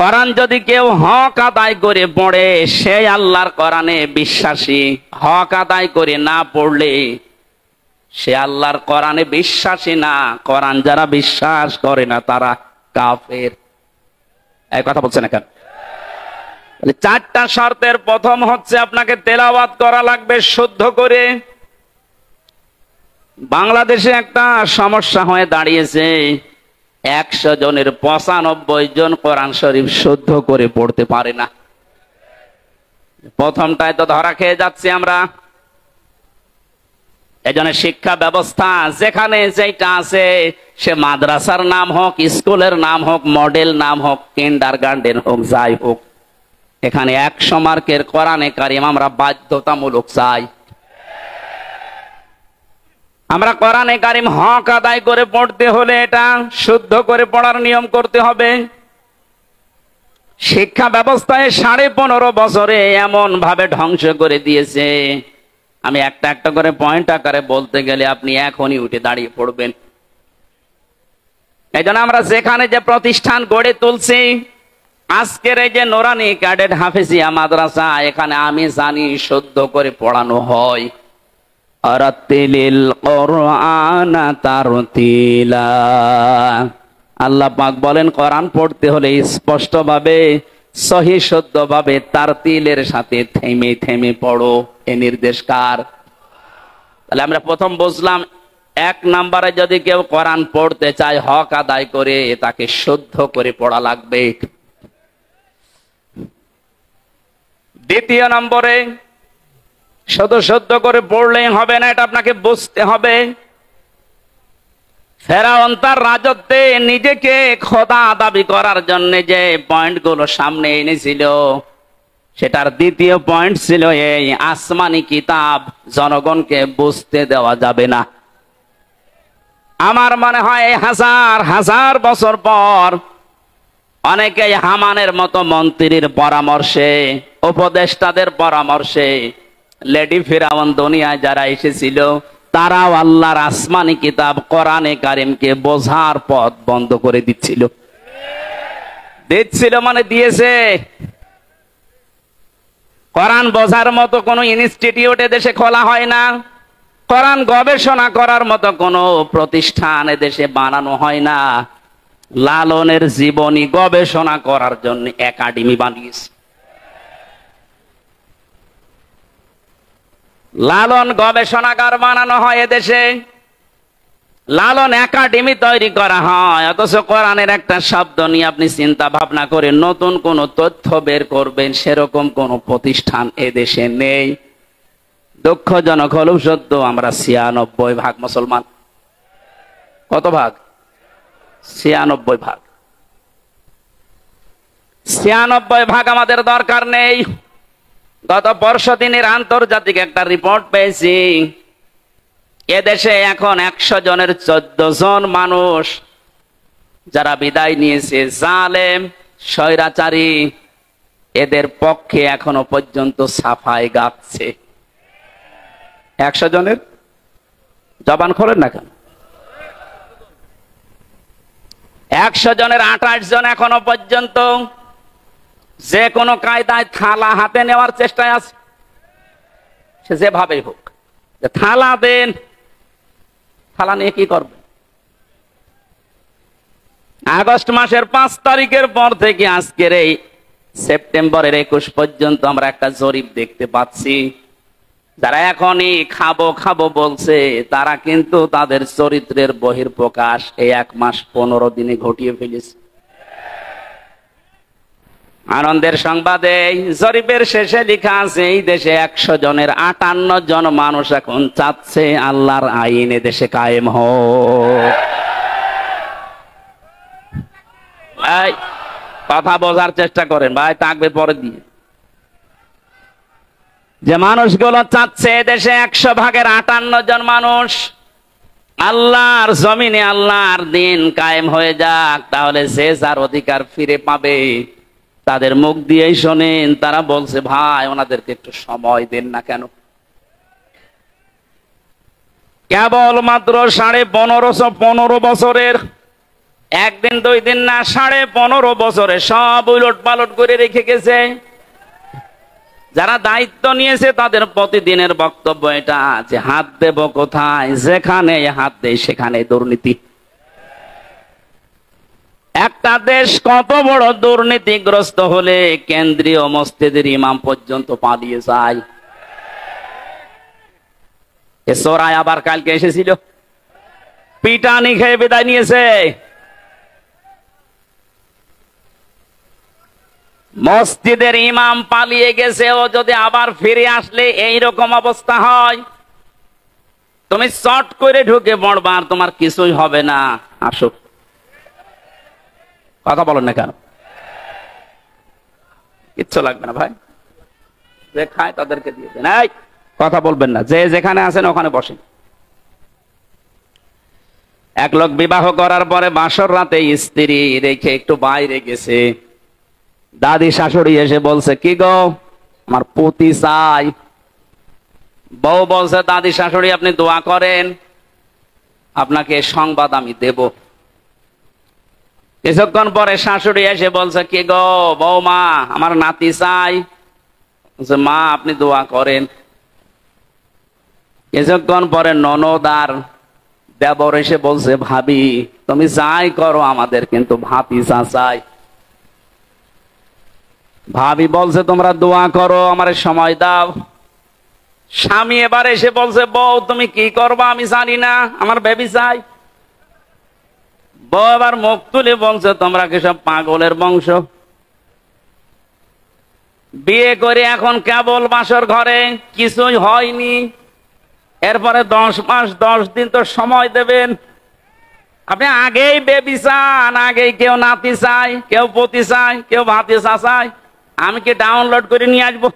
কোরআন যদি কেউ হক আদায় করে পড়ে সে আল্লাহর কোরআনে বিশ্বাসী, হক আদায় করে না পড়লে সে আল্লাহর কোরআনে বিশ্বাসী না। কোরআন যারা বিশ্বাস করে না তারা কাফের। এই কথা বলছে না কেন? চারটা শর্তের প্রথম হচ্ছে আপনাকে তেলাওয়াত করা লাগবে শুদ্ধ করে। বাংলাদেশে একটা সমস্যা হয়ে দাঁড়িয়েছে, 100 জনের 95 জন কোরআন শরীফ শুদ্ধ করে পড়তে পারে না। প্রথমটায় তো ধরা খেয়ে যাচ্ছি আমরা। এজন্য শিক্ষা ব্যবস্থা যেখানে যেটা আছে, সে মাদ্রাসার নাম হোক, স্কুলের নাম হোক, মডেল নাম হোক, কিন্ডারগার্টেন হোক, যাই হোক, এখানে 100 মার্কের কোরআনে কারিম আমরা বাধ্যতামূলক চাই। আমরা কোরআনে কারিম হক আদায় করে পড়তে হলে এটা শুদ্ধ করে পড়ার নিয়ম করতে হবে। শিক্ষা ব্যবস্থায় 15.5 বছরে এমন ভাবে ধ্বংস করে দিয়েছে, আমি একটা একটা করে পয়েন্ট আকারে বলতে গেলে আপনি এখনই উঠে দাঁড়িয়ে পড়বেন। এই জন্য আমরা যেখানে যে প্রতিষ্ঠান গড়ে তুলছি, আজকের এই যে নোরানি ক্যাডেট হাফেজিয়া মাদ্রাসা, এখানে আমি জানি শুদ্ধ করে পড়ানো হয়। আরাতিলিল কোরআন তারতিলা, আল্লাহ পাক বলেন কোরআন পড়তে হলে স্পষ্টভাবে সহি শুদ্ধভাবে তারতিলের সাথে থেমে থেমে পড়ো। এ নির্দেশ কার? তাহলে আমরা প্রথম বুঝলাম, 1 নম্বরে যদি কেউ কোরআন পড়তে চায় হক আদায় করে, তাকে শুদ্ধ করে পড়া লাগবে। দ্বিতীয় নম্বরে শুধু শুদ্ধ করে পড়লেই হবে না, এটা আপনাকে বুঝতে হবে। ফেরাউন তার রাজত্বে নিজেকে খোদা দাবি করার জন্য যে পয়েন্টগুলো সামনে এনেছিল, সেটার দ্বিতীয় পয়েন্ট ছিল এই, আসমানি কিতাব জনগণকে বুঝতে দেওয়া যাবে না। আমার মনে হয় 1000 বছর পর অনেকেই হামানের মতো মন্ত্রীর পরামর্শে, উপদেষ্টাদের পরামর্শে, লেডি ফিরাউন দুনিয়ায় যারা এসেছিল, তারাও আল্লাহর আসমানি কিতাব কোরআনে কারিমকে বোঝার পথ বন্ধ করে দিচ্ছিল। মানে দিয়েছে। কোরআন বোঝার মতো কোনো ইনস্টিটিউট দেশে খোলা হয় না, কোরআন গবেষণা করার মতো কোনো প্রতিষ্ঠান দেশে বানানো হয় না। লালনের জীবনী গবেষণা করার জন্য একাডেমি বানিয়েছে। লালন গবেষণাগার বানানো হয় এদেশে, লালন একাডেমি তৈরি করা হয়, অথচ কোরআনের একটা শব্দ নিয়ে আপনি চিন্তা ভাবনা করে নতুন কোন তথ্য বের করবেন সেরকম কোন প্রতিষ্ঠান এদেশে নেই। দুঃখজনক হলেও সত্য, আমরা 96% মুসলমান। কত ভাগ? 96%। 96% আমাদের দরকার নেই। গত পরশুদিনের আন্তর্জাতিক একটা রিপোর্ট পেয়েছি, এদেশে এখন 100 জনের 14 জন মানুষ যারা বিদায় নিয়েছে, জালেম স্বৈরাচারী, এদের পক্ষে এখনো পর্যন্ত সাফাই গাচ্ছে। 100 জনের জবান খোলেন না কেন? 100 জনের 28 জন এখনো পর্যন্ত যে কোনো কায়দায় থালা হাতে নেওয়ার চেষ্টায় আছে। সে যেভাবেই হোক, থালা দেন, থালা নিয়ে কি করবে? আগস্ট মাসের 5 তারিখের পর থেকে আজকের এই সেপ্টেম্বরের 21 পর্যন্ত আমরা একটা জরিপ দেখতে পাচ্ছি, যারা এখনই খাবো খাবো বলছে, তারা কিন্তু তাদের চরিত্রের বহিঃপ্রকাশ এই 1 মাস 15 দিনে ঘটিয়ে ফেলেছে। আনন্দের সংবাদে জরিপের শেষে লেখা আছে, এই দেশে 100 জনের 58 জন মানুষ এখন চাচ্ছে আল্লাহর আইন দেশে কায়েম হোক। ভাই কথা বোঝার চেষ্টা করেন ভাই, থাকবে পরে দিয়ে। যে মানুষগুলো চাচ্ছে দেশে 100 ভাগের 58 জন মানুষ আল্লাহর জমিনে আল্লাহর দিন কায়েম হয়ে যাক, তাহলে সে যার অধিকার ফিরে পাবে। তাদের মুখ দিয়েই শোনেন, তারা বলছে ভাই ওনাদেরকে একটু সময় দেন না কেন? কেবল মাত্র 15.5 বছরের একদিন 2 দিন না, 15.5 বছরে সব উলট পালট করে রেখে গেছে। যারা দায়িত্ব নিয়েছে তাদের প্রতিদিনের বক্তব্য এটা যে হাত দেব কোথায়, যেখানে হাত দেয় সেখানে দুর্নীতি। একটা দেশ কত বড় দুর্নীতিগ্রস্ত হলে কেন্দ্রীয় মসজিদের ইমাম পর্যন্ত পালিয়ে যায়। এ চোরাই আবার কালকে এসেছিল, পিটানি খেয়ে বিদায় নিয়েছে। মসজিদের ইমাম পালিয়ে গেছে, ও যদি আবার ফিরে আসলে এইরকম অবস্থা হয়, তুমি চট করে ঢুকে পড়বা, আর তোমার কিছুই হবে না। আসো, কথা বলেন না কেন? কিচ্ছু লাগবে না ভাই, যে খায় তাদেরকে দিয়ে দেন। এই কথা বলবেন না, যে যেখানে আছেন ওখানে বসেন। এক লোক বিবাহ করার পরে বাসর রাতে স্ত্রী রেখে একটু বাইরে গেছে। দাদি শাশুড়ি এসে বলছে, কি গো, আমার পতি চাই। বউ বলছে, দাদি শাশুড়ি আপনি দোয়া করেন, আপনাকে সংবাদ আমি দেব। কিছুক্ষণ পরে শাশুড়ি এসে বলছে, কি গো বৌমা, আমার নাতি চাই। মা আপনি দোয়া করেন। কিছুক্ষণ পরে ননদ আর দেবর এসে বলছে, ভাবি তুমি যাই করো আমাদের কিন্তু ভাতিজা চাই। ভাবি বলছে, তোমরা দোয়া করো, আমার সময় দাও। স্বামী এবার এসে বলছে, বউ তুমি কি করবা আমি জানি না, আমার বেবি চাই। বউ এবার মুখ তুলে বলছে, তোমরা কি সব পাগলের বংশ? বিয়ে করে এখন কেবল বাসর ঘরে, কিছুই হয়নি, এরপরে 10 মাস 10 দিন তো সময় দেবেন। আপনি আগেই বেবি চান, আগেই কেউ নাতি চাই, কেউ পতি চাই, কেউ ভাতিজা চাই। আমি কি ডাউনলোড করে নিয়ে আসবো?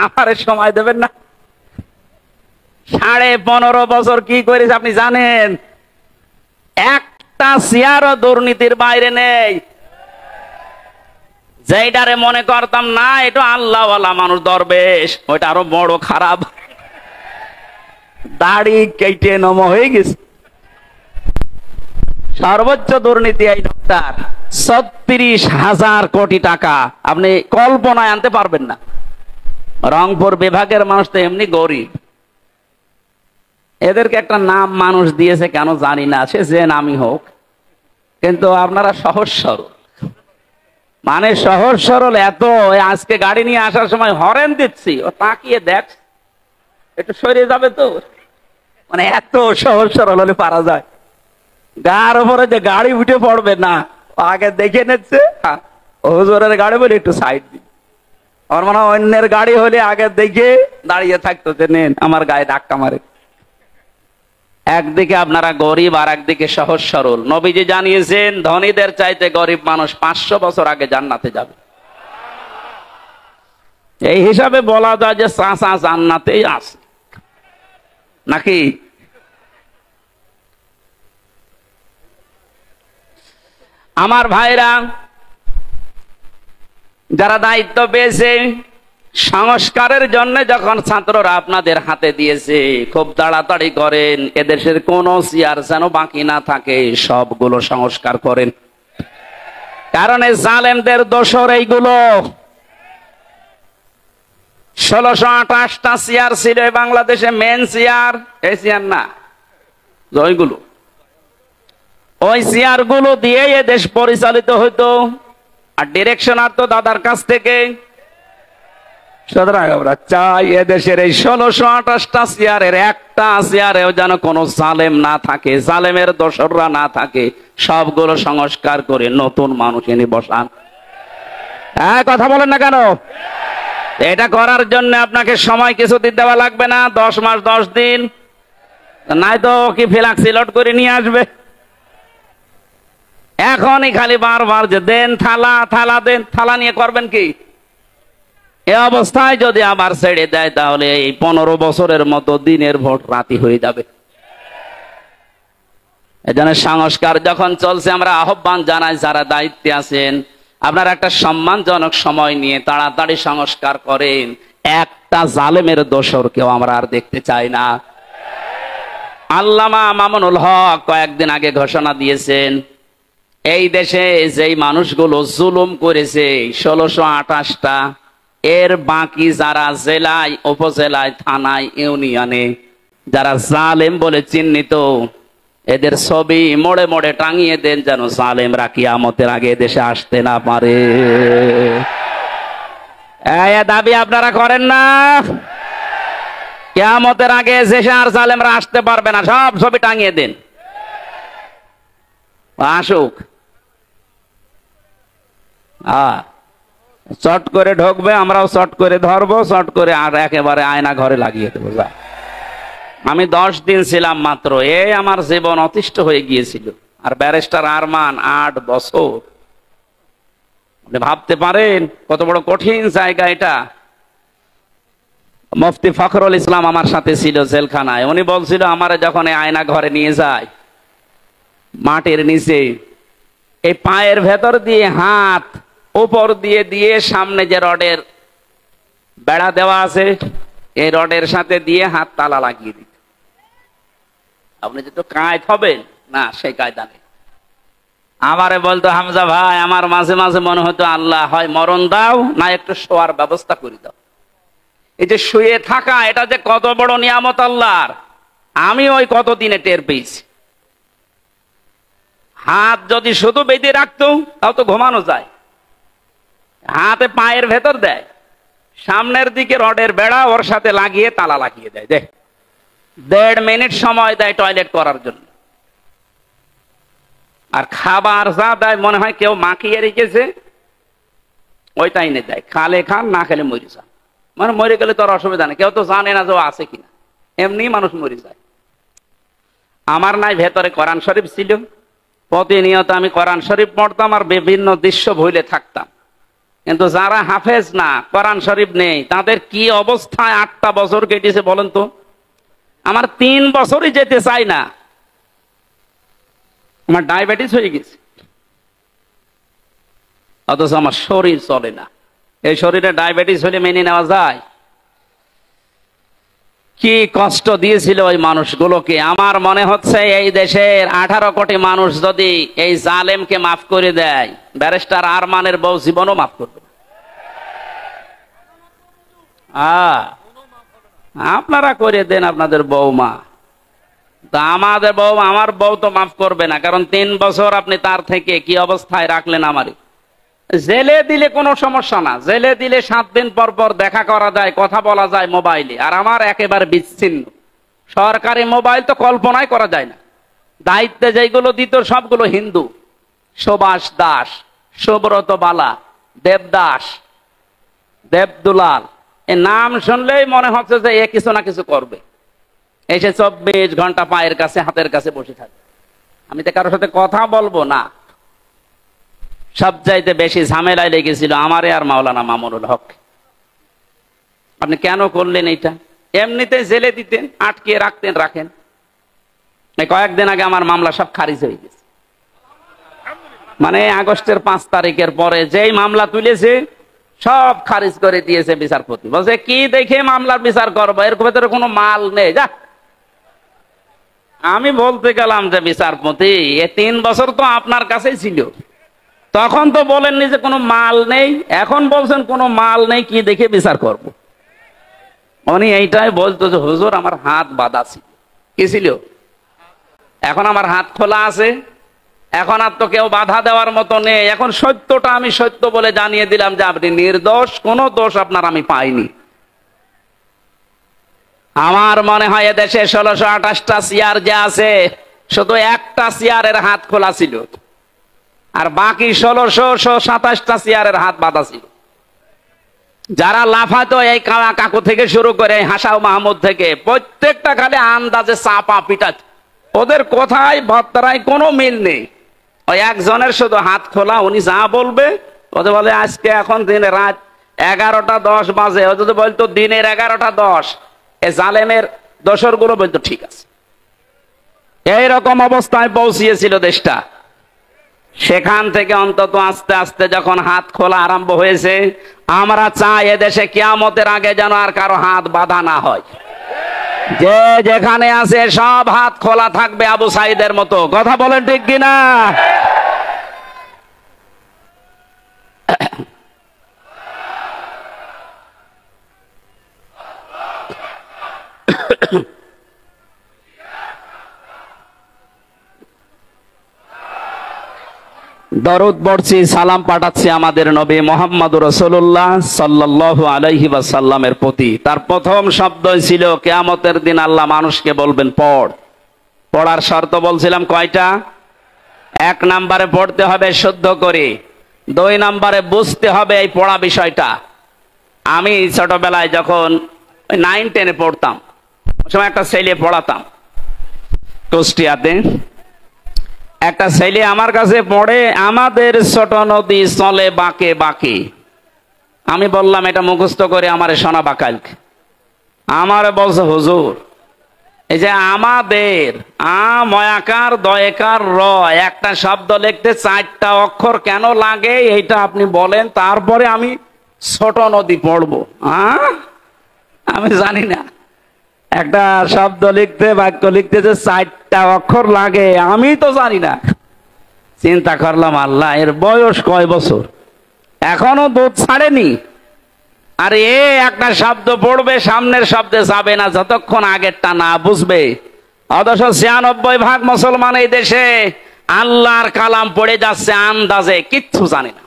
আমার সময় দেবেন না? 15.5 বছর কি করেছে আপনি জানেন? একটা চেয়ারও দুর্নীতির বাইরে নেই। যেটারে মনে করতাম না এটা আল্লাহওয়ালা মানুষ দরবেশ, ওইটা আরো বড় খারাপ। দাড়ি কেটে নম হয়ে গেছে। সর্বোচ্চ দুর্নীতি এই ডক্টর, 36,000 কোটি টাকা, আপনি কল্পনায় আনতে পারবেন না। রংপুর বিভাগের মানুষ তো এমনি গরিব, এদেরকে একটা নাম মানুষ দিয়েছে কেন জানি না, সে যে নামই হোক, কিন্তু আপনারা সহজ সরল, মানে সহজ সরল এত। আজকে গাড়ি নিয়ে আসার সময় হরেন দিচ্ছি, ও তাকিয়ে দেখ একটু সরে যাবে তো, মানে এত সহজ সরল হলে পারা যায়। গার উপরে যে গাড়ি উঠে পড়বে না, আগে দেখে নিচ্ছে হুজুরের গাড়ি বলে একটু সাইড দিন। আমার মনে হয় অন্যের গাড়ি হলে আগে দেখে দাঁড়িয়ে থাকতো যে নেন আমার গায়ে ধাক্কা মারে। একদিকে আপনারা গরিব আর একদিকে সহজ সরল। নবীজি জানিয়েছেন ধনীদের চাইতে গরিব মানুষ 500 বছর আগে জান্নাতে যাবে। এই হিসাবে বলা যায় যে চাচা জান্নাতেই আছে নাকি? আমার ভাইরা যারা দায়িত্ব পেয়েছে, সংস্কারের জন্য যখন ছাত্ররা আপনাদের হাতে দিয়েছে, খুব তাড়াতাড়ি করেন, এদেশের কোন চেয়ার যেন বাকি না থাকে, সবগুলো সংস্কার করেন। কারণ এই জালেমদের দোসর এইগুলো। 1628টা চেয়ার ছিল বাংলাদেশে, মেন চেয়ার, এই চেয়ার না, ওইগুলো, ওই চেয়ার গুলো দিয়ে এ দেশ পরিচালিত হইতো, আর ডিরেকশন আসতো দাদার কাছ থেকে। সুতরাং আমরা চাই এদেশের এই 1628টা চেয়ারের একটা চেয়ারেও যেন কোনো জালেম না থাকে, জালেমের দোসররা না থাকে, সবগুলো সংস্কার করে নতুন মানুষ এনে বসান। হ্যাঁ, কথা বলেন না কেন? এটা করার জন্য আপনাকে সময় কিছুদিন দেওয়া লাগবে না, 10 মাস 10 দিন, নাই তো কি ফিলাক্সিলট করে নিয়ে আসবে। এখনই খালি বারবার যে দেন থালা, থালা দেন, থালা নিয়ে করবেন কি? এ অবস্থায় যদি আবার ছেড়ে দেয় তাহলে এই 15 বছরের মতো দিনের ভোট রাতি হয়ে যাবে। এজন্য সংস্কার যখন চলছে, আমরা আহ্বান জানাই যারা দায়িত্বে আছেন, আপনারা একটা সম্মানজনক সময় নিয়ে তাড়াতাড়ি সংস্কার করেন। একটা জালেমের দোসর কেউ আমরা আর দেখতে চাই না। আল্লামা মামুনুল হক কয়েকদিন আগে ঘোষণা দিয়েছেন, এই দেশে যেই মানুষগুলো জুলুম করেছে 1628টা, এর বাকি যারা জেলায়, উপজেলায়, থানায়, ইউনিয়নে যারা জালেম বলে চিহ্নিত, এদের ছবি মোড়ে মোড়ে টাঙিয়ে দেন, যেন জালেমরা কিয়ামতের আগে দেশে আসতে না পারে। এই দাবি আপনারা করেন না? কিয়ামতের আগে দেশে আর জালেমরা আসতে পারবে না, সব ছবি টাঙিয়ে দেন, আসুক। চট করে ঢুকবে, আমরাও চট করে ধরবো, চট করে আর একেবারে আয়না ঘরে লাগিয়ে দেবো। আমি 10 দিন ছিলাম মাত্র, আমার জীবন অতিষ্ঠ হয়ে গিয়েছিল। আর ব্যারিস্টার আরমান 8 বছর। আপনি ভাবতে পারেন কত বড় কঠিন জায়গা এটা। মুফতি ফখরুল ইসলাম আমার সাথে ছিল জেলখানায়। উনি বলছিল, আমার যখন আয়না ঘরে নিয়ে যায়, মাটির নিচে এই পায়ের ভেতর দিয়ে হাত উপর দিয়ে দিয়ে সামনে যে রডের বেড়া দেওয়া আছে, এই রডের সাথে দিয়ে হাত তালা লাগিয়ে দিত। আপনি যেহেতু কায়দ হবেন না, সেই কায়দা নেই। আমারে বলতো, হামজা ভাই, আমার মাঝে মাঝে মনে হতো, আল্লাহ হয় মরণ দাও, না একটু শোয়ার ব্যবস্থা করে দাও। এই যে শুয়ে থাকা, এটা যে কত বড় নিয়ামত আল্লাহর, আমি ওই কতদিনে টের পেয়েছি। হাত যদি শুধু বেঁধে রাখতো, তাও তো ঘুমানো যায়। হাতে পায়ের ভেতর দেয়, সামনের দিকে রডের বেড়া ওর সাথে লাগিয়ে তালা লাগিয়ে দেয়। দেখ, 1.5 মিনিট সময় দেয় টয়লেট করার জন্য। আর খাবার যা দেয় মনে হয় কেউ মাখিয়ে রেখেছে, ওইটা এনে দেয়। খালে খান, না খেলে মরে যান। মানে মরে গেলে তো আর অসুবিধা নেই, কেউ তো জানে না যে ও আছে কিনা, এমনি মানুষ মরে যায়। আমার নাই ভেতরে কোরআন শরীফ ছিল, প্রতিনিয়ত আমি কোরআন শরীফ পড়তাম আর বিভিন্ন দৃশ্য ভুলে থাকতাম। কিন্তু যারা হাফেজ না, কোরআন শরীফ নেই, তাদের কি অবস্থায় 8টা বছর কেটেছে বলেন তো। আমার 3 বছরই যেতে চাই না, আমার ডায়াবেটিস হয়ে গেছে, অথচ আমার শরীর চলে না। এই শরীরে ডায়াবেটিস হলে মেনে নেওয়া যায়? কি কষ্ট দিয়েছিল ওই মানুষগুলোকে। আমার মনে হচ্ছে এই দেশের 18 কোটি মানুষ যদি এই জালেমকে মাফ করে দেয়, ব্যারিস্টার আরমানের বউ জীবনও মাফ করবে। আপনারা করে দেন আপনাদের বউমা, তা আমাদের বউ, আমার বউ তো মাফ করবে না। কারণ 3 বছর আপনি তার থেকে কি অবস্থায় রাখলেন আমারে। জেলে দিলে কোনো সমস্যা না, জেলে দিলে 7 দিন পর পর দেখা করা যায়, কথা বলা যায় মোবাইলে। আর আমার একেবারে বিচ্ছিন্ন, সরকারি মোবাইল তো কল্পনাই করা যায় না। দায়িত্বে যেগুলো দিত সবগুলো হিন্দু, সুভাষ দাস, সুব্রত বালা, দেবদাস, দেবদুলাল, এই নাম শুনলেই মনে হচ্ছে যে এ কিছু না কিছু করবে। এসে 24 ঘন্টা পায়ের কাছে, হাতের কাছে বসে থাকবে। আমি তো কারোর সাথে কথা বলবো না। সবচাইতে বেশি ঝামেলায় লেগেছিল আমারে আর মাওলানা মামুনুল হক। আপনি কেন করলেন এটা? এমনিতে জেলে দিতেন, আটকে রাখতেন, রাখেন। কয়েকদিন আগে আমার মামলা সব খারিজ হয়ে গেছে। মানে আগস্টের 5 তারিখের পরে যেই মামলা তুলেছে সব খারিজ করে দিয়েছে বিচারপতি। বলছে, কি দেখে মামলার বিচার করবো, এর ভেতরে কোনো মাল নেই, যা। আমি বলতে গেলাম যে বিচারপতি, এ 3 বছর তো আপনার কাছেই ছিল, তখন তো বলেননি যে কোনো মাল নেই, এখন বলছেন কোনো মাল নেই, কি দেখে বিচার করব। উনি এইটাই বলতো যে হুজুর, আমার হাত বাঁধা ছিল। কি ছিল? এখন আমার হাত খোলা আছে, এখন আর তো কেউ বাধা দেওয়ার মতো নেই। এখন সত্যটা আমি সত্য বলে জানিয়ে দিলাম যে আপনি নির্দোষ, কোনো দোষ আপনার আমি পাইনি। আমার মনে হয় এদেশে 1628টা চেয়ার যে আছে, শুধু একটা চেয়ারের হাত খোলা ছিল, আর বাকি 1627টা চেয়ারের হাত বাঁধা ছিল। যারা লাফাতো এই কাকু থেকে শুরু করে হাসাও মাহমুদ থেকে, প্রত্যেকটা খালি আন্দাজে চাপা পিটা। ওদের কথায় বার্তায় কোনো মিল নেই। ওই একজনের শুধু হাত খোলা, উনি যা বলবে, ওদের বলে আজকে এখন দিনে রাত 11টা 10 বাজে, ও যদি বলতো দিনের 11টা 10, এ জালেমের দোসরগুলো বলতো ঠিক আছে। এইরকম অবস্থায় পৌঁছিয়েছিল দেশটা। সেখান থেকে অন্তত আস্তে আস্তে যখন হাত খোলা আরম্ভ হয়েছে, আমরা চাই এদেশে কিয়ামতের আগে যেন আর কারো হাত বাঁধা না হয়। যে যেখানে আছে সব হাত খোলা থাকবে আবু সাইদের মতো। কথা বলেন ঠিক কিনা? দরুদ পড়ছি, সালাম পাঠাচ্ছি আমাদের নবী মুহাম্মদুর রাসূলুল্লাহ সাল্লাল্লাহু আলাইহি ওয়াসাল্লামের প্রতি। তার প্রথম শব্দই ছিল কিয়ামতের দিন আল্লাহ মানুষকে বলবেন পড়। পড়ার শর্ত বলছিলাম কয়টা? 1 নম্বরে পড়তে হবে শুদ্ধ করে, 2 নম্বরে বুঝতে হবে এই পড়া বিষয়টা। আমি ছোটবেলায় যখন 9-10-এ পড়তাম, ওই সময় একটা ছেলে পড়াতাম কুষ্টিয়াতে। একটা ছেলে আমার কাছে পড়ে, আমাদের ছোট নদী চলে বাঁকে বাঁকে। আমি বললাম এটা মুখস্থ করে আমারে শোনাবা কালকে। আমারে বলছে হুজুর এই যে আমাদের ময়াকার দয়কার র একটা শব্দ লিখতে 4টা অক্ষর কেন লাগে এইটা আপনি বলেন, তারপরে আমি ছোট নদী পড়বো। আমি জানি না একটা শব্দ লিখতে, বাক্য লিখতে যে 4টা অক্ষর লাগে আমি তো জানি না। চিন্তা করলাম আল্লাহ এর বয়স কয় বছর, এখনো দুধ ছাড়েনি, আর এ একটা শব্দ পড়বে সামনের শব্দে যাবে না যতক্ষণ আগেরটা না বুঝবে। অথচ 96% মুসলমান এই দেশে আল্লাহর কালাম পড়ে যাচ্ছে আন্দাজে, কিচ্ছু জানে না।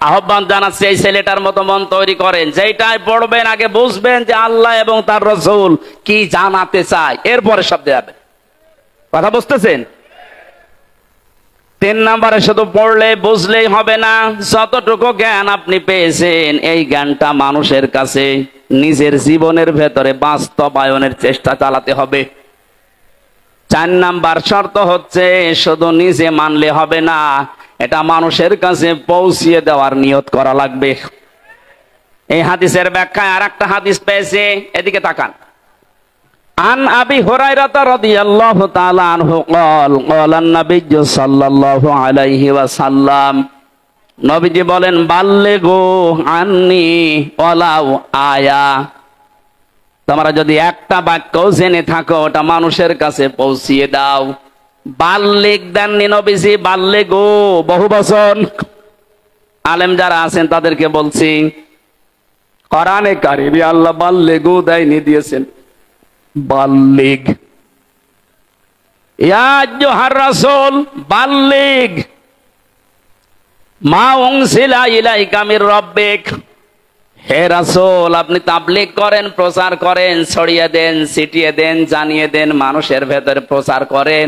আহ্বান জানাচ্ছি এই ছেলেটার মতো মন তৈরি করেন, যেটাই পড়বেন আগে বুঝবেন যে আল্লাহ এবং তার রাসূল কি জানাতে চায়, এরপরে শব্দে যাবে। কথা বুঝতেছেন? 3 নম্বরে শুধু পড়লে বুঝলেই হবে না, যতটুকু জ্ঞান আপনি পেয়েছেন এই জ্ঞানটা মানুষের কাছে নিজের জীবনের ভেতরে বাস্তবায়নের চেষ্টা চালাতে হবে। 4 নাম্বার শর্ত হচ্ছে শুধু নিজে মানলে হবে না, এটা মানুষের কাছে পৌঁছিয়ে দেওয়ার নিয়ত করা লাগবে। এই হাদিসের ব্যাখ্যায় আর একটা হাদিস পেয়েছে, এদিকে তাকান। আন আবি হুরায়রা রাদিয়াল্লাহু তাআলা আনহু قال قال النبي সাল্লাল্লাহু আলাইহি ওয়াসাল্লাম, নবীজি বলেন বাল্লিগু আন্নি ওয়ালাউ আয়া। তোমরা যদি একটা বাক্য জেনে থাকো ওটা মানুষের কাছে পৌঁছিয়ে দাও। বাল্লিগ দেননি নবীজি, বাল্লিগু বহুবচন। আলেম যারা আছেন তাদেরকে বলছি, কোরআনে কারিমে আল্লাহ বাল্লিগু দেয়নি, দিয়েছেন বাল্লিগ। ইয়া আইয়ুহার রাসূল বাল্লিগ মা উনসিলা ইলাইকা মির রাব্বিক। হে রাসূল আপনি তাবলীগ করেন, প্রচার করেন, ছড়িয়ে দেন, ছিটিয়ে দেন, জানিয়ে দেন, মানুষের ভেতরে প্রচার করেন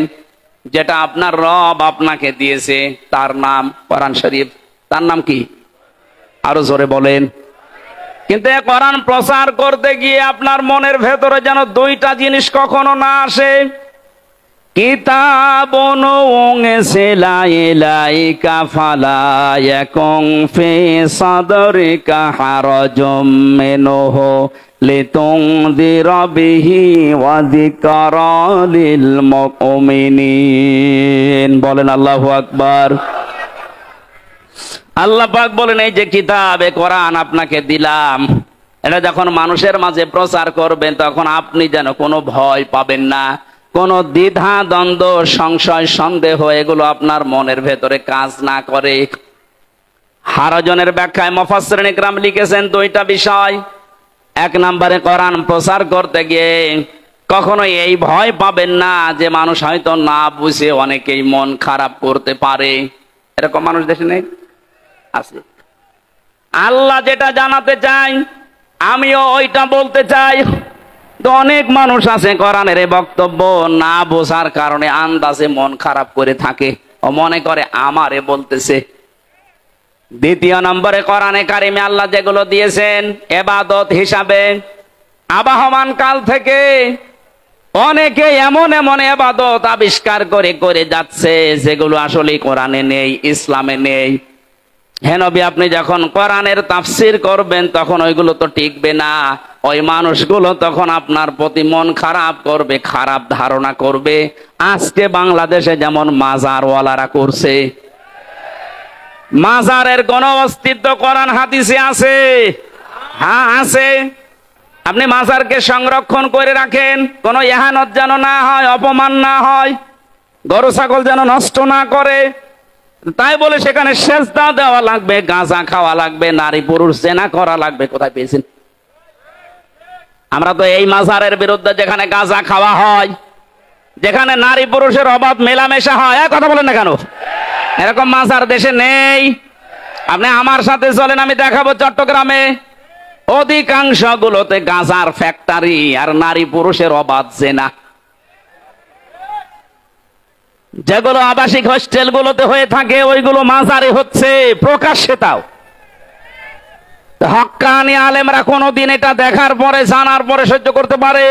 যেটা আপনার রব আপনাকে দিয়েছে, তার নাম কোরআন শরীফ। তার নাম কি? আরো জোরে বলেন। কিন্তু কোরআন প্রচার করতে গিয়ে আপনার মনের ভেতরে যেন 2টা জিনিস কখনো না আসে। কিতাবুন উনসিলা ইলাইকা ফালা ইয়াকুন ফি সাদরিকা হারাজুম মিনহু লিতুনযিরা বিহি ওয়া যিকরা লিল মুমিনিন। বলেন আল্লাহু আকবার। আল্লাহ পাক বলেন এই যে কিতাবে কোরআন আপনাকে দিলাম, এটা যখন মানুষের মাঝে প্রচার করবেন তখন আপনি যেন কোনো ভয় পাবেন না, কোনো দ্বিধা দ্বন্দ্ব সংশয় সন্দেহ এগুলো আপনার মনের ভেতরে কাজ না করে। হারাজনের ব্যাখ্যায় মুফাসসিরিন ইকরাম লিখেছেন 2টা বিষয়। 1 নম্বরে কোরআন প্রচার করতে গিয়ে কখনো এই ভয় পাবেন না যে মানুষ হয়তো না বুঝে অনেকেই মন খারাপ করতে পারে। এরকম মানুষ দেশে নেই? আছে। আল্লাহ যেটা জানাতে চাই আমিও ওইটা বলতে চাই। তো অনেক মানুষ আছে কোরআনের এই বক্তব্য না বোঝার কারণে আন্দাজে মন খারাপ করে থাকে, ও মনে করে আমারে বলতেছে। 2 নম্বরে কোরআনে কারিমে আল্লাহ যেগুলো দিয়েছেন ইবাদত হিসাবে, আবাহমান কাল থেকে অনেকে এমন এমন ইবাদত আবিষ্কার করে করে যাচ্ছে যেগুলো আসলে কোরআনে নেই, ইসলামে নেই। হে নবী আপনি যখন কোরআনের তাফসীর করবেন তখন ওইগুলো তো টিকবে না, ওই মানুষগুলো তখন আপনার প্রতি মন খারাপ করবে, খারাপ ধারণা করবে। আজকে বাংলাদেশে যেমন মাজারওয়ালারা করছে, মাজারের কোন অস্তিত্ব কোরআন হাদিসে আছে? হ্যাঁ আছে। আপনি মাজারকে সংরক্ষণ করে রাখেন, কোনো ইহানত যেন না হয়, অপমান না হয়, গরু ছাগল যেন নষ্ট না করে। তাই বলে সেখানে সেজদা দেওয়া লাগবে, গাঁজা খাওয়া লাগবে, নারী পুরুষ জেনা করা লাগবে, কোথায় পেয়েছেন? আমরা তো এই মাজারের বিরুদ্ধে, যেখানে গাঁজা খাওয়া হয়, যেখানে নারী পুরুষের অবাধ মেলামেশা হয়। কথা বলেন না কেন? এরকম মাজার দেশে নেই। আপনি আমার সাথে চলেন, আমি দেখাবো চট্টগ্রামে অধিকাংশ গুলোতে গাঁজার ফ্যাক্টরি আর নারী পুরুষের অবাধ জেনা। যেগুলো আবাসিক হোস্টেল গুলোতে হয়ে থাকে ওইগুলো মাজারে হচ্ছে প্রকাশ্যে। তাও হক্কানি আলেমরা কোনদিন এটা দেখার পরে, জানার পরে সহ্য করতে পারে?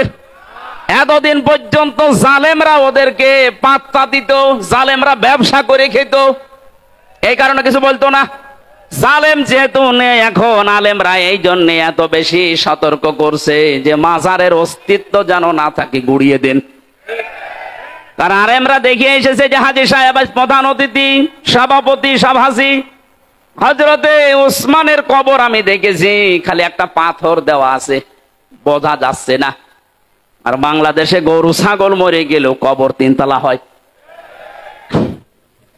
এতদিন পর্যন্ত জালেমরা ওদেরকে পাত্তা দিত, জালেমরা ব্যবসা করে খেত, এই কারণে কিছু বলতো না। জালেম যেহেতু নেই এখন, আলেমরা এই জন্য এত বেশি সতর্ক করছে যে মাজারের অস্তিত্ব যেন না থাকে, গুড়িয়ে দেন। কারণ আলেমরা দেখিয়ে এসেছে যে হাজী সাহেব প্রধান অতিথি, সভাপতি, সভাসী। হযরতে উসমানের কবর আমি দেখেছি, খালি একটা পাথর দেওয়া আছে, বোঝা যাচ্ছে না। আর বাংলাদেশে গরু ছাগল মরে গেলেও কবর তিনতলা হয়।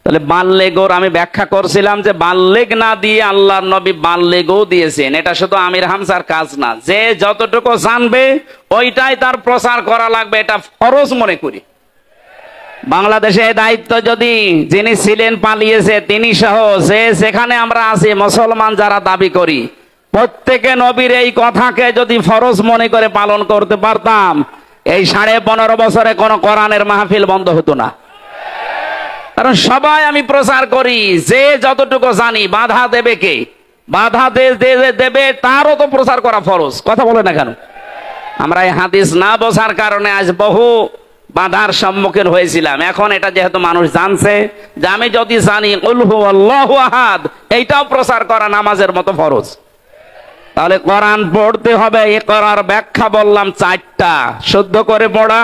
তাহলে বাল্লেগোর আমি ব্যাখ্যা করছিলাম যে বাল্লেগ না দিয়ে আল্লাহর নবী বাল্লেগও দিয়েছেন। এটা শুধু আমির হামজার কাজ না, যে যতটুকু জানবে ওইটাই তার প্রচার করা লাগবে, এটা ফরজ মনে করি। বাংলাদেশে দায়িত্ব যদি যিনি ছিলেন পালিয়েছে, তিনি সহ যে যেখানে আমরা আছি মুসলমান যারা দাবি করি, প্রত্যেকে নবীর এই কথাকে যদি ফরজ মনে করে পালন করতে পারতাম, এই 15.5 বছরে কোনো কোরআনের মাহফিল বন্ধ হতো না। কারণ সবাই আমি প্রচার করি, যে যতটুকু জানি। বাধা দেবে কে? বাধা দেবে তারও তো প্রচার করা ফরজ। কথা বলে না কেন? আমরা এই হাদিস না বোঝার কারণে আজ বহু বাধার সম্মুখীন হয়েছিলাম। এখন এটা যেহেতু মানুষ জানছে যে আমি যদি জানি কুল হুয়াল্লাহু আহাদ, এইটাও প্রচার করা নামাজের মতো ফরজ। তাহলে কোরআন পড়তে হবে। এ করার ব্যাখ্যা বললাম 4টা: শুদ্ধ করে পড়া,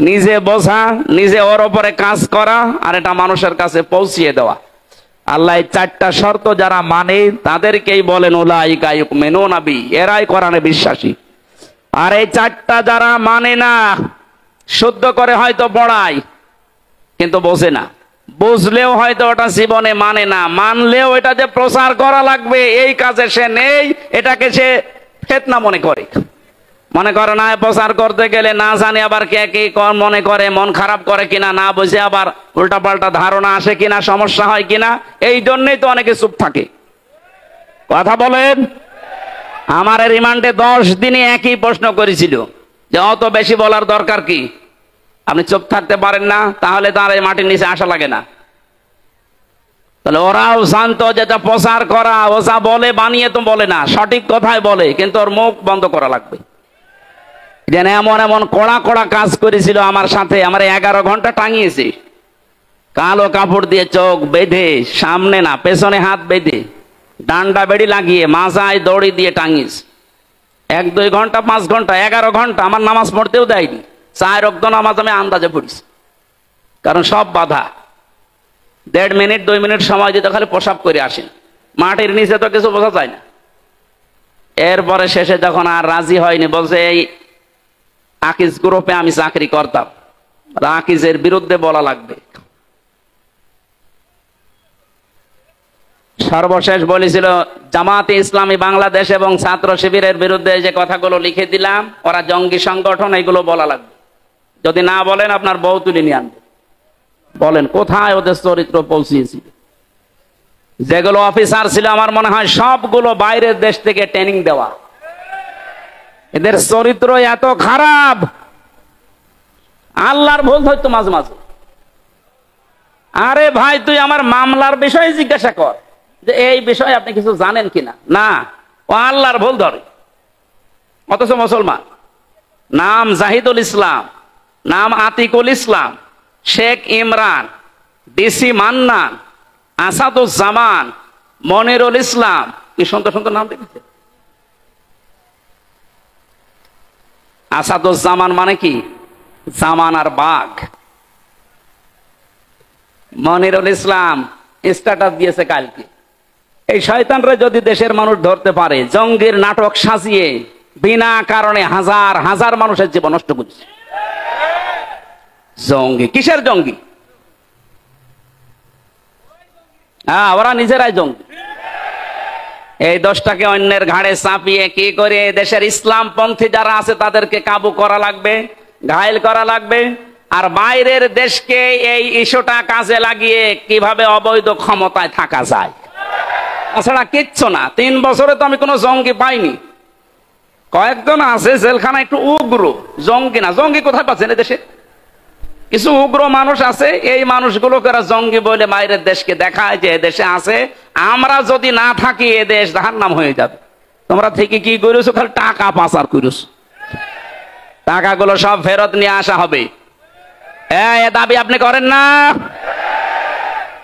নিজে বোঝা, নিজে ওর উপরে কাজ করা, আর এটা মানুষের কাছে পৌঁছিয়ে দেওয়া। আল্লাহ 4টা শর্ত যারা মানে তাদেরকেই বলেন উলাইকা ইউমিনুনা বি, এরাই কোরআনে বিশ্বাসী। আর এই 4টা যারা মানে না, শুদ্ধ করে হয়তো পড়ায় কিন্তু বোঝে না, বুঝলেও হয়তো ওটা জীবনে মানে না, মানলেও এটা যে প্রচার করা লাগবে এই কাজে সে নেই, এটাকে সে ফিতনা মনে করে। মনে করে না প্রচার করতে গেলে না জানি আবার কে কি মনে করে, মন খারাপ করে কিনা, না বুঝে আবার উল্টাপাল্টা ধারণা আসে কিনা, সমস্যা হয় কিনা, এই জন্যই তো অনেকে চুপ থাকে। কথা বলেন। আমার রিমান্ডে 10 দিনে একই প্রশ্ন করেছিল যে অত বেশি বলার দরকার কি, আপনি চুপ থাকতে পারেন না, তাহলে তার এই মাটির নিচে আসা লাগে না। তাহলে ওরাও জানতো যেটা প্রচার করা, ও যা বলে বানিয়ে তো বলে না, সঠিক কথাই বলে, কিন্তু ওর মুখ বন্ধ করা লাগবে। যেন এমন এমন কড়া কড়া কাজ করেছিল আমার সাথে, আমার 11 ঘন্টা টাঙিয়েছে, কালো কাপড় দিয়ে চোখ বেঁধে, সামনে না পেছনে হাত বেঁধে, ডান্ডা বেড়ি লাগিয়ে, মাজায় দড়ি দিয়ে টাঙিয়েছে। 1-2 ঘন্টা, 5 ঘন্টা, 11 ঘন্টা। আমার নামাজ পড়তেও দেয়নি। 4 ওয়াক্ত নামাজ আমি আন্দাজে পড়িছি, কারণ সব বাধা। 1.5 মিনিট 2 মিনিট সময় দিতে খালি প্রসাব করে আসেন, মাটির নিচে তো কিছু বোঝা যায় না। এরপরে শেষে যখন আর রাজি হয়নি, বলছে এই আকিজ গ্রুপে আমি চাকরি করতাম, আকিজের বিরুদ্ধে বলা লাগবে। সর্বশেষ বলেছিল জামাতে ইসলামী বাংলাদেশ এবং ছাত্র শিবিরের বিরুদ্ধে যে কথাগুলো লিখে দিলাম, ওরা জঙ্গি সংগঠন, এগুলো বলা লাগবে। যদি না বলেন আপনার বউ তুলে নিয়ে আনবে। বলেন কোথায় ওদের চরিত্র পৌঁছিয়েছিল। যেগুলো অফিসার ছিল আমার মনে হয় সবগুলো বাইরের দেশ থেকে ট্রেনিং দেওয়া। এদের চরিত্র এত খারাপ, আল্লাহর ভুল হয়তো মাঝে মাঝে। আরে ভাই, তুই আমার মামলার বিষয়ে জিজ্ঞাসা কর যে এই বিষয়ে আপনি কিছু জানেন কিনা। না, ও আল্লাহর ভুল ধরে। অথচ মুসলমান, নাম জাহিদুল ইসলাম, নাম আতিকুল ইসলাম, শেখ ইমরান, ডিসি মান্নান, আসাদুজ্জামান, মনিরুল ইসলাম, কি সুন্দর সুন্দর নাম দেখেছে। আসাদুজ্জামান মানে কি? জামানার বাঘ। মনিরুল ইসলাম স্ট্যাটাস দিয়েছে কালকে। এই শয়তানরা যদি দেশের মানুষ ধরতে পারে, জঙ্গির নাটক সাজিয়ে বিনা কারণে হাজার হাজার মানুষের জীবন নষ্ট করছে। জঙ্গি কিসের জঙ্গি? হ্যাঁ, ওরা নিজেরাই জঙ্গি। এই দোষটাকে অন্যের ঘাড়ে চাপিয়ে কি করে দেশের ইসলামপন্থী যারা আছে তাদেরকে কাবু করা লাগবে, ঘায়েল করা লাগবে। আর বাইরের দেশকে এই ইস্যুটা কাজে লাগিয়ে কিভাবে অবৈধ ক্ষমতায় থাকা যায়, তাছাড়া কিচ্ছু না। 3 বছরে তো আমি কোনো জঙ্গি পাইনি। কয়েকজন আছে জেলখানা একটু উগ্র, জঙ্গি না। জঙ্গি কোথায় পাচ্ছেন? দেশে কিছু উগ্র মানুষ আছে, এই মানুষগুলোকে জঙ্গি বলে বাইরের দেশকে দেখায় যে দেশে আছে। আমরা যদি না থাকি এ দেশ জাহান্নাম হয়ে যাবে। তোমরা থেকে কি করেছো? খালি টাকা পাচার করেছো। টাকাগুলো সব ফেরত নিয়ে আসা হবে। এ দাবি আপনি করেন না?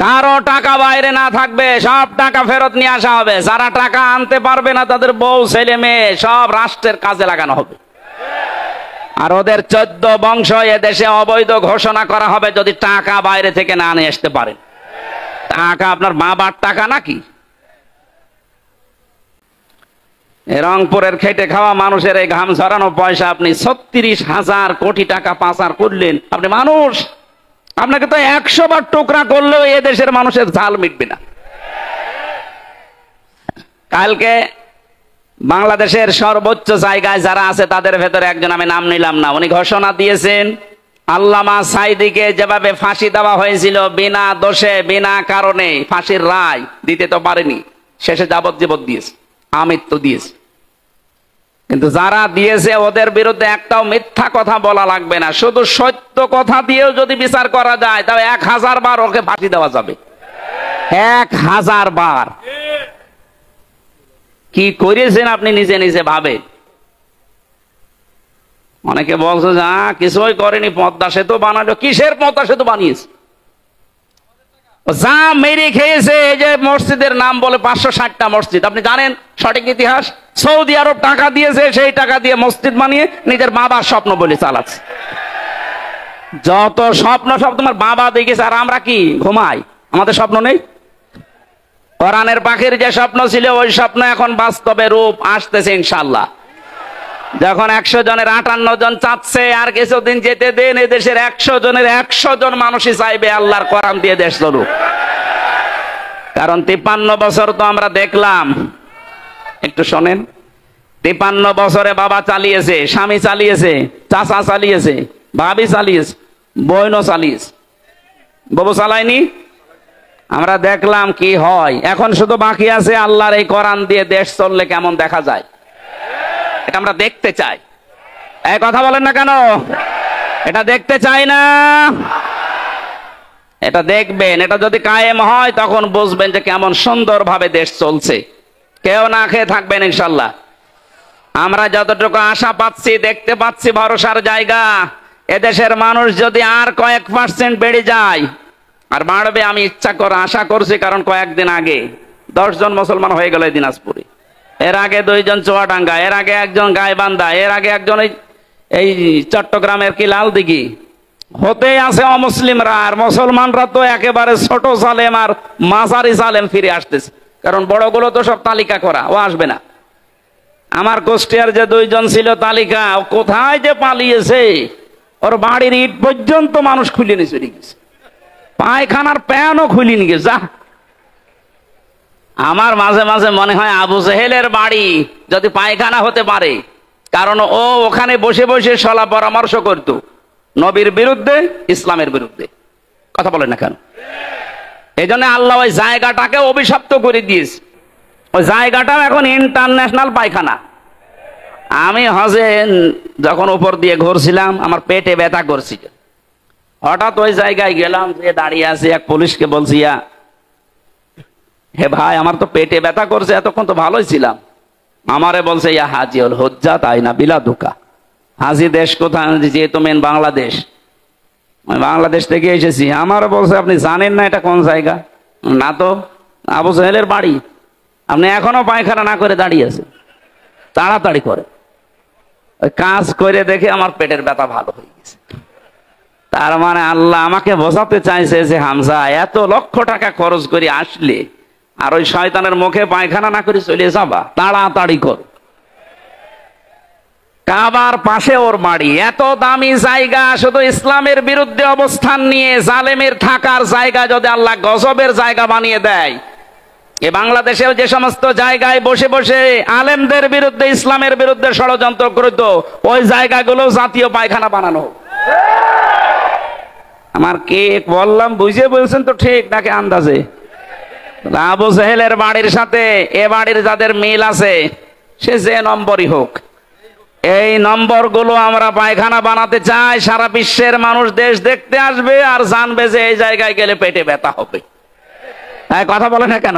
কারো টাকা বাইরে না থাকবে, সব টাকা ফেরত নিয়ে আসা হবে। যারা টাকা আনতে পারবে না তাদের বউ ছেলে মেয়ে সব রাষ্ট্রের কাজে লাগানো হবে। আর ওদের 14 বংশ এদেশে অবৈধ ঘোষণা করা হবে যদি টাকা বাইরে থেকে না নিয়ে আসতে পারেন। টাকা আপনার বাবার টাকা নাকি? রংপুরের খেটে খাওয়া মানুষের এই ঘাম ঝরানো পয়সা আপনি 36,000 কোটি টাকা পাচার করলেন। আপনি মানুষ, আপনাকে তো 100 বার টুকরা করলেও এ দেশের মানুষের ঝাল মিটবে না। কালকে বাংলাদেশের সর্বোচ্চ জায়গায় যারা আছে তাদের ভেতরে একজন, আমি নাম নিলাম না, উনি ঘোষণা দিয়েছেন আল্লামা সাঈদীকে যেভাবে ফাঁসি দেওয়া হয়েছিল বিনা দোষে বিনা কারণে, ফাঁসির রায় দিতে তো পারেনি, শেষে যাবজ্জীবন দিয়েছে, আমৃত্যু দিয়েছে। কিন্তু যারা দিয়েছে ওদের বিরুদ্ধে একটাও মিথ্যা কথা বলা লাগবে না, শুধু সত্য কথা দিয়েও যদি বিচার করা যায় তবে 1000 বার ওকে ফাঁসি দেওয়া যাবে। 1000 বার। কি করেছেন আপনি নিজে নিজে ভাবে। অনেকে বলছে যে কিছুই করেনি, পদ্মা সেতু বানালো। কিসের পদ্মা সেতু বানিয়েছে? যা মেরে খেয়েছে। এই যে মসজিদের নাম বলে 560টা মসজিদ, আপনি জানেন সঠিক ইতিহাস? সৌদি আরব টাকা দিয়েছে, সেই টাকা দিয়ে মসজিদ বানিয়ে নিজের বাবার স্বপ্ন বলে চালাচ্ছে। যত স্বপ্ন সব তোমার বাবা দেখেছে, আর আমরা কি ঘুমাই? আমাদের স্বপ্ন নেই? কোরআনের পাখির যে স্বপ্ন ছিল ওই স্বপ্ন এখন বাস্তবে রূপ আসতেছে ইনশাআল্লাহ। যখন 100 জনের 58 জন চাচ্ছে, আর কিছুদিন যেতে দেন, এই দেশের 100 জনের 100 জন মানুষই চাইবে আল্লাহর কোরআন দিয়ে দেশ চলুক। কারণ 53 বছর তো আমরা দেখলাম, একটু শোনেন, 53 বছরে বাবা চালিয়েছে, স্বামী চালিয়েছে, চাচা চালিয়েছে, ভাবি চালিয়েছে, বোনও চালিয়েছে, বাবু চালায়নি। আমরা দেখলাম কি হয়। এখন শুধু বাকি আছে আল্লাহর এই কোরআন দিয়ে দেশ চললে কেমন দেখা যায়, এটা আমরা দেখতে চাই। এই কথা বলেন না কেন? এটা দেখতে চাই না? এটা দেখবেন। এটা যদি কায়েম হয় তখন বুঝবেন যে কেমন সুন্দরভাবে দেশ চলছে। কেউ না খেয়ে থাকবেন ইনশাল্লাহ। আমরা যতটুকু আশা পাচ্ছি, দেখতে পাচ্ছি ভরসার জায়গা, এদেশের মানুষ যদি আর কয়েক % বেড়ে যায়, আর বাড়বে আমি ইচ্ছা করে আশা করছি। কারণ কয়েকদিন আগে 10 জন মুসলমান হয়ে গেল দিনাজপুরে, এর আগে 2 জন চুয়াডাঙ্গা, এর আগে 1 জন গাইবান্ধা, এর আগে 1 জন এই চট্টগ্রামের কি লালদিঘি। হতেই আছে অমুসলিমরা, আর মুসলমানরা তো একেবারে ছোট সালেম আর মাঝারি সালেম ফিরে আসতেছে। কারণ বড়গুলো তো সব তালিকা করা, ও আসবে না। আমার কুষ্টিয়ার যে 2 জন ছিল তালিকা, ও কোথায় যে পালিয়েছে, ওর বাড়ির ইট পর্যন্ত মানুষ খুলে নিয়ে চলে গেছে, পায়খানার প্যানও খুলে নিয়ে গেছে। যা, আমার মাঝে মাঝে মনে হয় আবু জেহেলের বাড়ি যদি পায়খানা হতে পারে, কারণ ও ওখানে বসে বসে সলা পরামর্শ করত নবীর বিরুদ্ধে, ইসলামের বিরুদ্ধে। কথা বলেন না কেন? এই জন্য আল্লাহ ওই জায়গাটাকে অভিশপ্ত করে দিয়েছে। ওই জায়গাটাও এখন ইন্টারন্যাশনাল পায়খানা। আমি হজে যখন উপর দিয়ে ঘুরছিলাম, আমার পেটে ব্যথা করছিল। হঠাৎ ওই জায়গায় গেলাম, যে দাঁড়িয়ে আছে এক পুলিশকে বলছি, হে ভাই, আমার তো পেটে ব্যথা করছে, এতক্ষণ তো ভালোই ছিলাম। আমারে বলছে, ইয়া হাজি হল হজ্জা তাই না বিলা ধোকা। হাজি দেশ কোথায়? যেহেতু মেন বাংলাদেশ, আমি বাংলাদেশ থেকে এসেছি। আমারও বলছে, আপনি জানেন না এটা কোন জায়গা? না তো। আবু জেহেলের বাড়ি। আপনি এখনো পায়খানা না করে দাঁড়িয়ে আছেন, তাড়াতাড়ি করে। ওই কাজ করে দেখে আমার পেটের ব্যথা ভালো হয়ে গেছে। তার মানে আল্লাহ আমাকে বোঝাতে চাইছে যে হামজা, এত লক্ষ টাকা খরচ করে আসলে আর ওই শয়তানের মুখে পায়খানা না করে চলে যাবা, তাড়াতাড়ি কর। কাবার পাশে ওর বাড়ি, এত দামি জায়গা, শুধু ইসলামের বিরুদ্ধে অবস্থান নিয়ে জালেমের থাকার জায়গা যদি আল্লাহ গজবের জায়গা বানিয়ে দেয়, এ বাংলাদেশেও যে সমস্ত জায়গায় বসে বসে আলেমদের বিরুদ্ধে ইসলামের বিরুদ্ধে ষড়যন্ত্র করত, ওই জায়গাগুলো জাতীয় পায়খানা বানানো হোক। আমার কে বললাম বুঝে বলছেন তো ঠিক নাকি আন্দাজে? আবু জেহেলের বাড়ির সাথে এ বাড়ির যাদের মিল আছে, সে যে নম্বরই হোক, এই নম্বরগুলো আমরা পায়খানা বানাতে চাই। সারা বিশ্বের মানুষ দেশ দেখতে আসবে আর জানবে যে এই জায়গায় গেলে পেটে ব্যথা হবে। কথা বলে না কেন?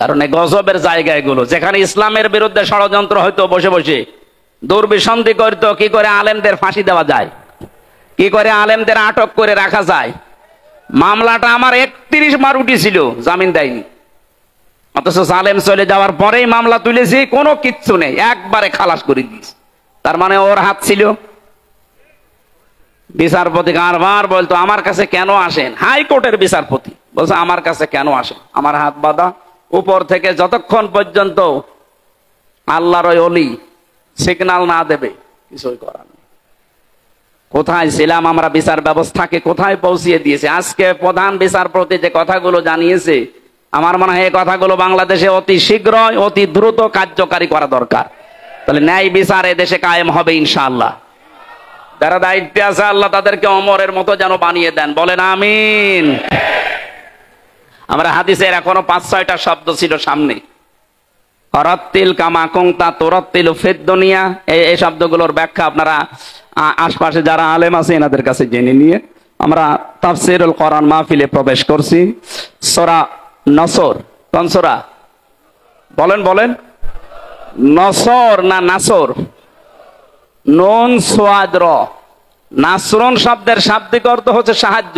কারণ এই গজবের জায়গা এগুলো, যেখানে ইসলামের বিরুদ্ধে ষড়যন্ত্র হয়তো বসে বসে দুর্বিসন্ধি করত, কি করে আলেমদের ফাঁসি দেওয়া যায়, কি করে আলেমদের আটক করে রাখা যায়। মামলাটা আমার 31 বার উঠেছিল, জামিন দেয়নি, অথচ জালেম চলে যাওয়ার পরেই মামলা তুলেছি, কোনো কিচ্ছু নেই, একবারে খালাস করে দিয়েছি। তার মানে ওর হাত ছিল। বিচারপতি বারবার বলতো আমার কাছে কেন আসেন, হাইকোর্টের বিচারপতি বলছে আমার কাছে কেন আসেন, আমার হাত বাঁধা। উপর থেকে যতক্ষণ পর্যন্ত আল্লাহর ওই অলি সিগন্যাল না দেবে কিছুই করার নেই। কোথায় ছিলাম আমরা, বিচার ব্যবস্থাকে কোথায় পৌঁছিয়ে দিয়েছে। আজকে প্রধান বিচারপতি যে কথাগুলো জানিয়েছে, আমার মনে হয় এই কথাগুলো বাংলাদেশে অতি শীঘ্রই অতি দ্রুত কার্যকারী করা দরকার। তাহলে ন্যায় বিচার এ দেশে কায়েম হবে ইনশাআল্লাহ। যারা দায়িত্বে আছে আল্লাহ তাদেরকে ওমরের মতো যেন বানিয়ে দেন, বলেন আমিন। আমরা হাদিসের এখনো 5-6টা শব্দ ছিল সামনে, রাত্তিল কামা কুনতা তুরাত্তিলু ফিদ দুনিয়া, এই শব্দগুলোর ব্যাখ্যা আপনারা আশপাশে যারা আলেম আছে এনাদের কাছে জেনে নিয়ে আমরা তাফসীরুল কোরআন মাহফিলে প্রবেশ করছি। সূরা নসর, কোন সূরা বলেন বলেন? নসর না নাসর? নুন সোয়াদ র। নাসরুন শব্দের শাব্দিক অর্থ হচ্ছে সাহায্য,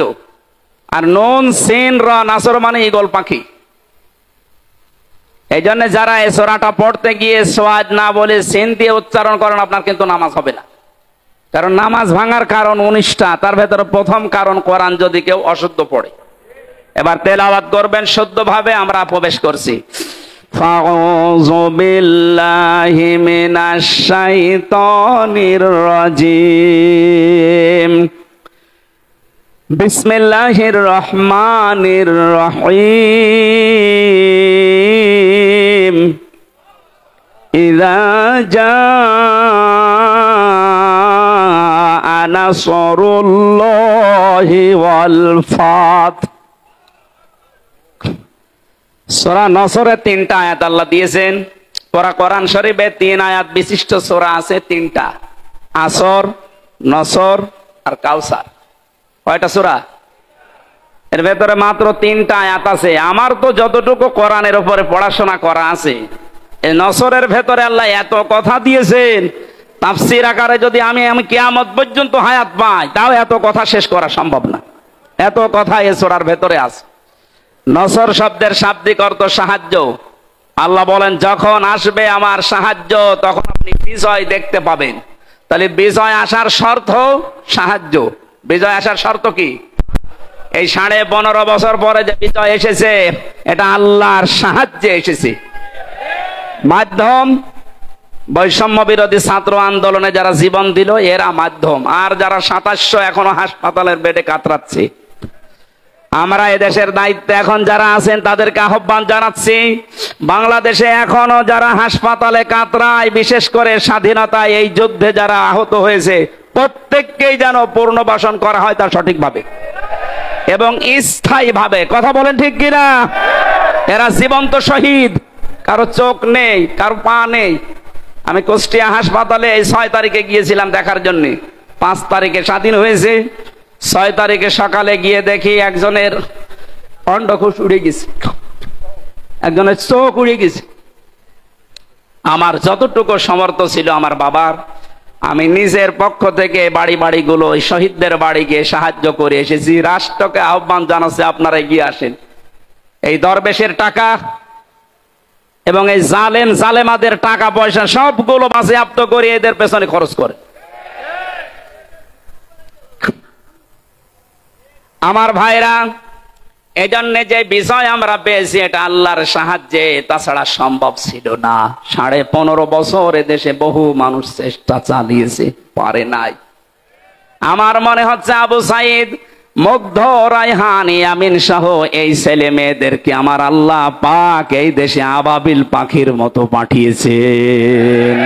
আর নুন সিন র নাসর মানে ঈগল পাখি। এই জন্য যারা এই সূরাটা পড়তে গিয়ে সোয়াদ না বলে সিন দিয়ে উচ্চারণ করেন, আপনার কিন্তু নামাজ হবে না। কারণ নামাজ ভাঙার কারণ 19টা, তার ভেতরে প্রথম কারণ কোরআন যদি কেউ অশুদ্ধ পড়ে। এবার তেলাওয়াত করবেন শুদ্ধভাবে, আমরা প্রবেশ করছি। ফাউযু বিল্লাহি মিনাশ শাইতানির রাজিম। বিসমিল্লাহির রহমানির রহিম। ইযা জাআ নাসরুল্লাহি ওয়াল ফাত। সূরা নসরে 3টা আয়াত আল্লাহ দিয়েছেন। পুরা কোরআন শরীফে 3 আয়াত বিশিষ্ট সূরা আছে, 3টা, আসর, নসর আর কাউসার। কয়টা সূরা? এর ভেতরে মাত্র 3টা আয়াত আছে। আমার তো যতটুকু কোরআনের উপরে পড়াশোনা করা আছে, এই নসরের ভেতরে আল্লাহ এত কথা দিয়েছেন, তাফসীর আকারে যদি আমি কিয়ামত পর্যন্ত হায়াত পাই তাও এত কথা শেষ করা সম্ভব না। এত কথা এই সূরার ভেতরে আছে। নসর শব্দের শাব্দিক অর্থ সাহায্য। আল্লাহ বলেন যখন আসবে আমার সাহায্য তখন আপনি বিজয় দেখতে পাবেন। তাহলে বিজয় আসার শর্ত সাহায্য। বিজয় আসার শর্ত কি? এই 15.5 বছর পরে যে বিজয় এসেছে এটা আল্লাহর সাহায্যে এসেছে। মাধ্যম বৈষম্য বিরোধী ছাত্র আন্দোলনে যারা জীবন দিল এরা মাধ্যম, আর যারা 2700 এখনো হাসপাতালের বেডে কাতরাচ্ছে, আমরা এদেশের দায়িত্বে এখন যারা আছেন তাদেরকে আহ্বান জানাচ্ছি, বাংলাদেশে এখনো যারা হাসপাতালে কাতরায়, বিশেষ করে স্বাধীনতায় এই যুদ্ধে যারা আহত হয়েছে, প্রত্যেককেই যেন পুনর্বাসন করা হয় তার সঠিকভাবে এবং স্থায়ীভাবে। কথা বলেন ঠিক কিনা? এরা জীবন্ত শহীদ, কারো চোখ নেই, কারো পা নেই। আমি কুষ্টিয়া হাসপাতালে এই 6 তারিখে গিয়েছিলাম দেখার জন্য। 5 তারিখে স্বাধীন হয়েছে, 6 তারিখে সকালে গিয়ে দেখি একজনের অন্ডকোষ উড়ে গেছে, একজনের চোখ উড়ে গেছে। আমার যতটুকু সামর্থ্য ছিল আমার বাবার, আমি নিজের পক্ষ থেকে বাড়ি বাড়িগুলো শহীদদের বাড়ি গিয়ে সাহায্য করে এসেছি। রাষ্ট্রকে আহ্বান জানাচ্ছে আপনারা এগিয়ে আসেন। এই দরবেশের টাকা এবং এই জালেমাদের টাকা পয়সা সবগুলো বাজেয়াপ্ত করে এদের পেছনে খরচ করে। আমার ভাইরা, এজন্য যে বিষয় আমরা পেয়েছি এটা আল্লাহর সাহায্যে, তাছাড়া সম্ভব ছিল না। 15.5 বছর এদেশে বহু মানুষ চেষ্টা চালিয়েছে, পারে নাই। আমার মনে হচ্ছে আবু সাইদ, মুগ্ধ, রায়হান, ইয়ামিন সহ এই ছেলে মেয়েদেরকে আমার আল্লাহ পাক এই দেশে আবাবিল পাখির মতো পাঠিয়েছেন।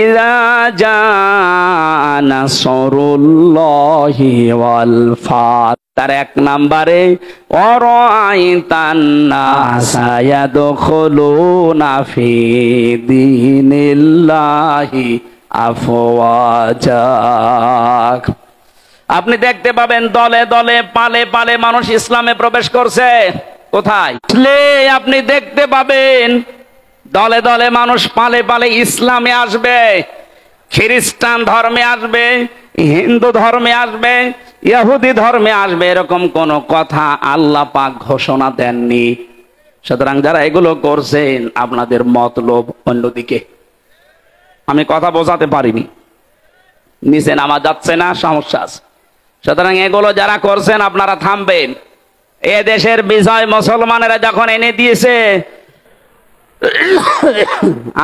ইযা জাআ নাসরুল্লাহি ওয়াল ফাত, তার 1 নম্বরে ওয়ারাআইতান নাসা ইয়াদখুলুনা ফি দীনিল্লাহি আফওয়াজা। আপনি দেখতে পাবেন দলে দলে পালে পালে মানুষ ইসলামে প্রবেশ করছে। কোথায়? আপনি দেখতে পাবেন দলে দলে মানুষ পালে পালে ইসলামে আসবে, খ্রিস্টান ধর্মে আসবে, হিন্দু ধর্মে আসবে, ইহুদি ধর্মে আসবে, এরকম কোন কথা আল্লাহ পাক ঘোষণা দেননি। সুতরাং যারা এগুলো করছেন আপনাদের মতলব অন্যদিকে। আমি কথা বোঝাতে পারিনি, নিচে নামা যাচ্ছে না, সমস্যা আছে। সুতরাং এগুলো যারা করছেন আপনারা থামবেন। এ দেশের বিজয় মুসলমানেরা যখন এনে দিয়েছে,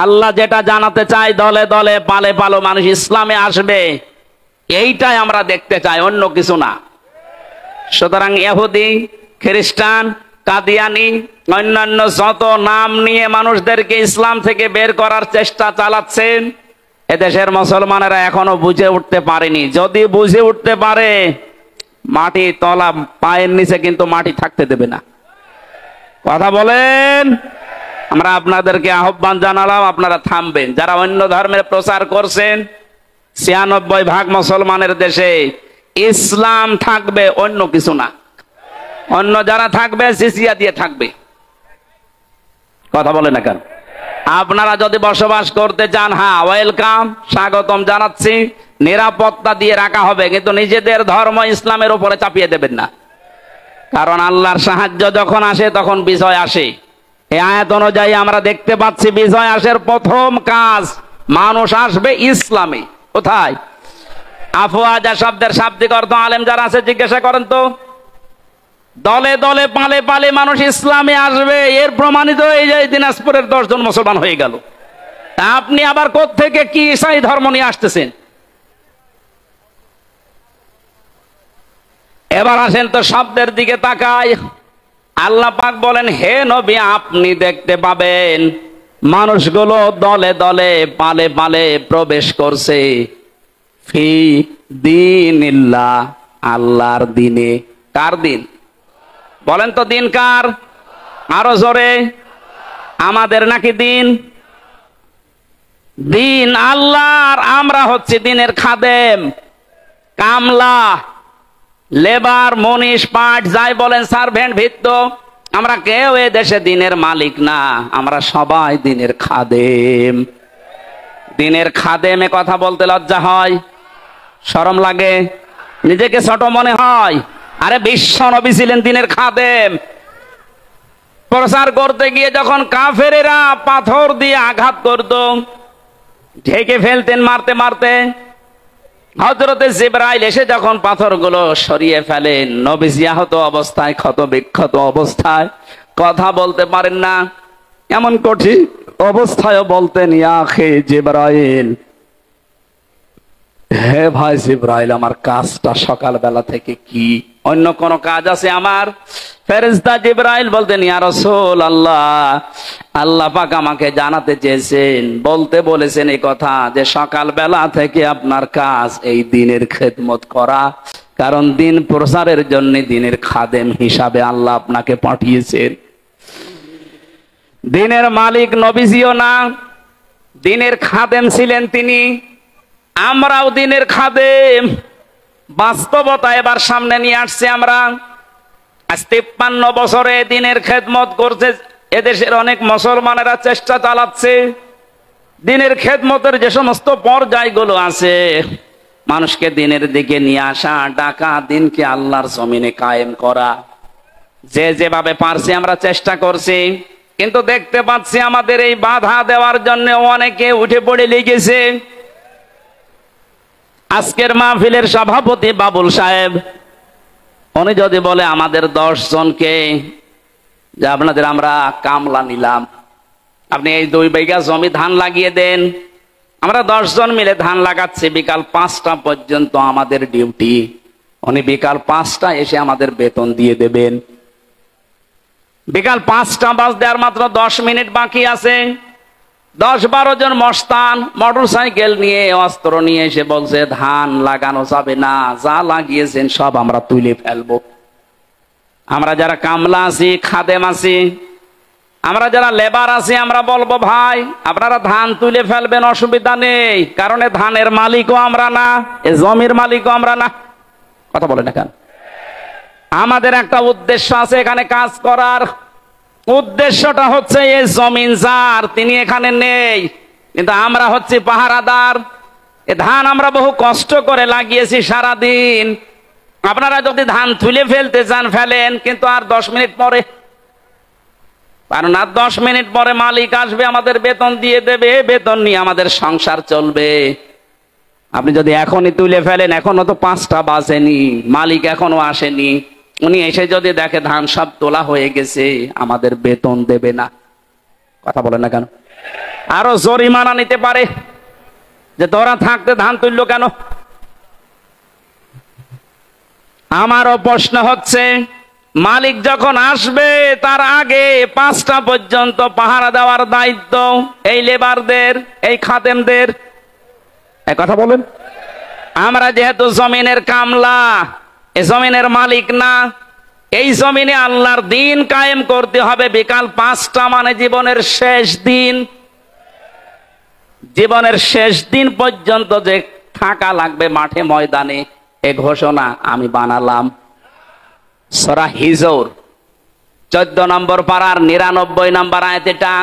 আল্লাহ যেটা জানাতে চায় দলে দলে পালে পালো মানুষ ইসলামে আসবে, এইটাই আমরা দেখতে চাই, অন্য কিছু না। সুতরাং ইহুদি, খ্রিস্টান, কাদিয়ানি, অন্যান্য যত নাম নিয়ে মানুষদেরকে ইসলাম থেকে বের করার চেষ্টা চালাচ্ছেন, এদেশের মুসলমানেরা এখনো বুঝে উঠতে পারেনি। যদি বুঝে উঠতে পারে, মাটি তলা পায়ের নিচে কিন্তু মাটি থাকতে দেবে না। কথা বলেন। আমরা আপনাদেরকে আহ্বান জানালাম, আপনারা থামবেন। যারা অন্য ধর্মের প্রচার করছেন, 96% মুসলমানের দেশে ইসলাম থাকবে, অন্য কিছু না। অন্য যারা থাকবে জিজিয়া দিয়ে থাকবে। কথা বলে না কেন? আপনারা যদি বসবাস করতে চান, হ্যাঁ ওয়েলকাম, স্বাগতম জানাচ্ছি, নিরাপত্তা দিয়ে রাখা হবে, কিন্তু নিজেদের ধর্ম ইসলামের উপরে চাপিয়ে দেবেন না। কারণ আল্লাহর সাহায্য যখন আসে তখন বিজয় আসে। এই আয়াত অনুযায়ী আমরা দেখতে পাচ্ছি বিজয় আসার প্রথম কাজ, মানুষ আসবে ইসলামে। কোথায়? আফওয়াজা শব্দের শাব্দিক অর্থ আলেম যারা আছে জিজ্ঞাসা করেন তো। দলে দলে পালে পালে মানুষ ইসলামে আসবে, এর প্রমাণিত এই যে দিনাজপুরের 10 জন মুসলমান হয়ে গেল। তা আপনি আবার কোত্থেকে কি ঈসাই ধর্ম নিয়ে আসতেছেন? এবার আসেন তো শব্দের দিকে তাকাই। আল্লাহ পাক বলেন, হে নবী আপনি দেখতে পাবেন মানুষগুলো দলে দলে পালে পালে প্রবেশ করছে ফি দীনিল্লাহ, আল্লাহর দিনে। কার দিন বলেন তো? দিন কার? আরো জোরে। আমাদের নাকি দিন? দিন আল্লাহর। আমরা হচ্ছে দিনের খাদেম, কামলা, লেবার, মনীষ, পাঠ, যাই বলেন, সার্ভেন্ট, ভিত্ত। আমরা কেউ এ দেশে দিনের মালিক না, আমরা সবাই দিনের খাদেম। দিনের খাদেমে কথা বলতে লজ্জা হয়, শরম লাগে, নিজেকে ছোট মনে হয়। আরে বিশ্ব নবী ছিলেন দিনের খাদেম। প্রচার করতে গিয়ে যখন কাফেরেরা পাথর দিয়ে আঘাত করত, ঢেকে ফেলতেন মারতে মারতে, হযরতে জিবরাইল এসে যখন পাথরগুলো সরিয়ে ফেলেন, নবীজি আহত অবস্থায়, ক্ষত বিক্ষত অবস্থায়, কথা বলতে পারেন না, এমন কঠিন অবস্থায়ও বলতেন, ইয়া আখি জিবরাইল, হে ভাই জিবরাইল, আমার কাজটা সকালবেলা থেকে কি? অন্য কোন কাজ আছে আমার? ফেরেশতা জিবরাইল বলতেন, ইয়া রাসূলুল্লাহ, আল্লাহ পাক আমাকে জানাতে চেয়েছেন, বলতে বলেছেন এই কথা যে সকালবেলা থেকে আপনার কাজ এই দিনের খেদমত করা, কারণ দিন প্রচারের জন্য দিনের খাদেম হিসাবে আল্লাহ আপনাকে পাঠিয়েছেন। দিনের মালিক নবীজিও না, দিনের খাদেম ছিলেন তিনি। আমরাও দিনের খাদেম। বাস্তবতা এবার সামনে নিয়ে আসছে। আমরা আজ 53 বছরে দিনের খেদমত করছে এদেশের অনেক মুসলমানেরা, চেষ্টা চালাচ্ছে। দিনের খেদমতের যে সমস্ত পর্যায়গুলো আছে, মানুষকে দিনের দিকে নিয়ে আসা, ডাকা, দিনকে আল্লাহর জমিনে কায়েম করা, যে যেভাবে পারছি আমরা চেষ্টা করছি। কিন্তু দেখতে পাচ্ছি আমাদের এই বাধা দেওয়ার জন্য অনেকে উঠে পড়ে লেগেছে। আজকের মাহফিলের সভাপতি বাবুল সাহেব, উনি যদি বলে আমাদের 10 জনকে যে আপনাদের আমরা কামলা নিলাম, আপনি এই 2 বিঘা জমি ধান লাগিয়ে দেন, আমরা 10 জন মিলে ধান লাগাচ্ছি, বিকাল 5টা পর্যন্ত আমাদের ডিউটি, উনি বিকাল 5টা এসে আমাদের বেতন দিয়ে দেবেন। বিকাল 5টা বাজতে আর মাত্র 10 মিনিট বাকি আছে, 10-12 জন মস্তান মোটর সাইকেল নিয়ে অস্ত্র নিয়ে এসে বলছে ধান লাগানো যাবে না, যা লাগিয়েছেন সব আমরা তুলে ফেলবো। আমরা যারা কামলা আছি, খাদেম আছি, আমরা যারা লেবার আছি, আমরা বলবো ভাই আপনারা ধান তুলে ফেলবেন, অসুবিধা নেই, কারণ এ ধানের মালিকও আমরা না, এ জমির মালিকও আমরা না। কথা বলে না কেন? আমাদের একটা উদ্দেশ্য আছে এখানে কাজ করার। উদ্দেশ্যটা হচ্ছে এই জমিন যার, তিনি এখানে নেই, কিন্তু আমরা হচ্ছে পাহারাদার। এ ধান আমরা বহু কষ্ট করে লাগিয়েছি সারাদিন। আপনারা যদি ধান তুলে ফেলতে চান ফেলেন, কিন্তু আর 10 মিনিট পরে, কারণ আর 10 মিনিট পরে মালিক আসবে, আমাদের বেতন দিয়ে দেবে, বেতন নিয়ে আমাদের সংসার চলবে। আপনি যদি এখনই তুলে ফেলেন, এখনো তো 5টা বাজেনি, মালিক এখনো আসেনি, উনি এসে যদি দেখে ধান সব তোলা হয়ে গেছে, আমাদের বেতন দেবে না। কথা বলে না কেন? আরো জরিমানা নিতে পারে যে তোরা থাকতে ধান তুললো কেন। আমারও প্রশ্ন হচ্ছে, মালিক যখন আসবে তার আগে 5টা পর্যন্ত পাহারা দেওয়ার দায়িত্ব এই লেবারদের, এই খাদেমদের। এই কথা বলেন। আমরা যেহেতু জমিনের কামলা, এই জমিনের মালিক না, এই জমিনে আল্লাহর দিন কায়েম করতে হবে। বিকাল 5টা মানে জীবনের শেষ দিন, জীবনের শেষ দিন পর্যন্ত যে থাকা লাগবে মাঠে ময়দানে, এ ঘোষণা আমি বানালাম। সূরা হিজর 14 নম্বর পারার 99 নম্বর আয়াত। এটা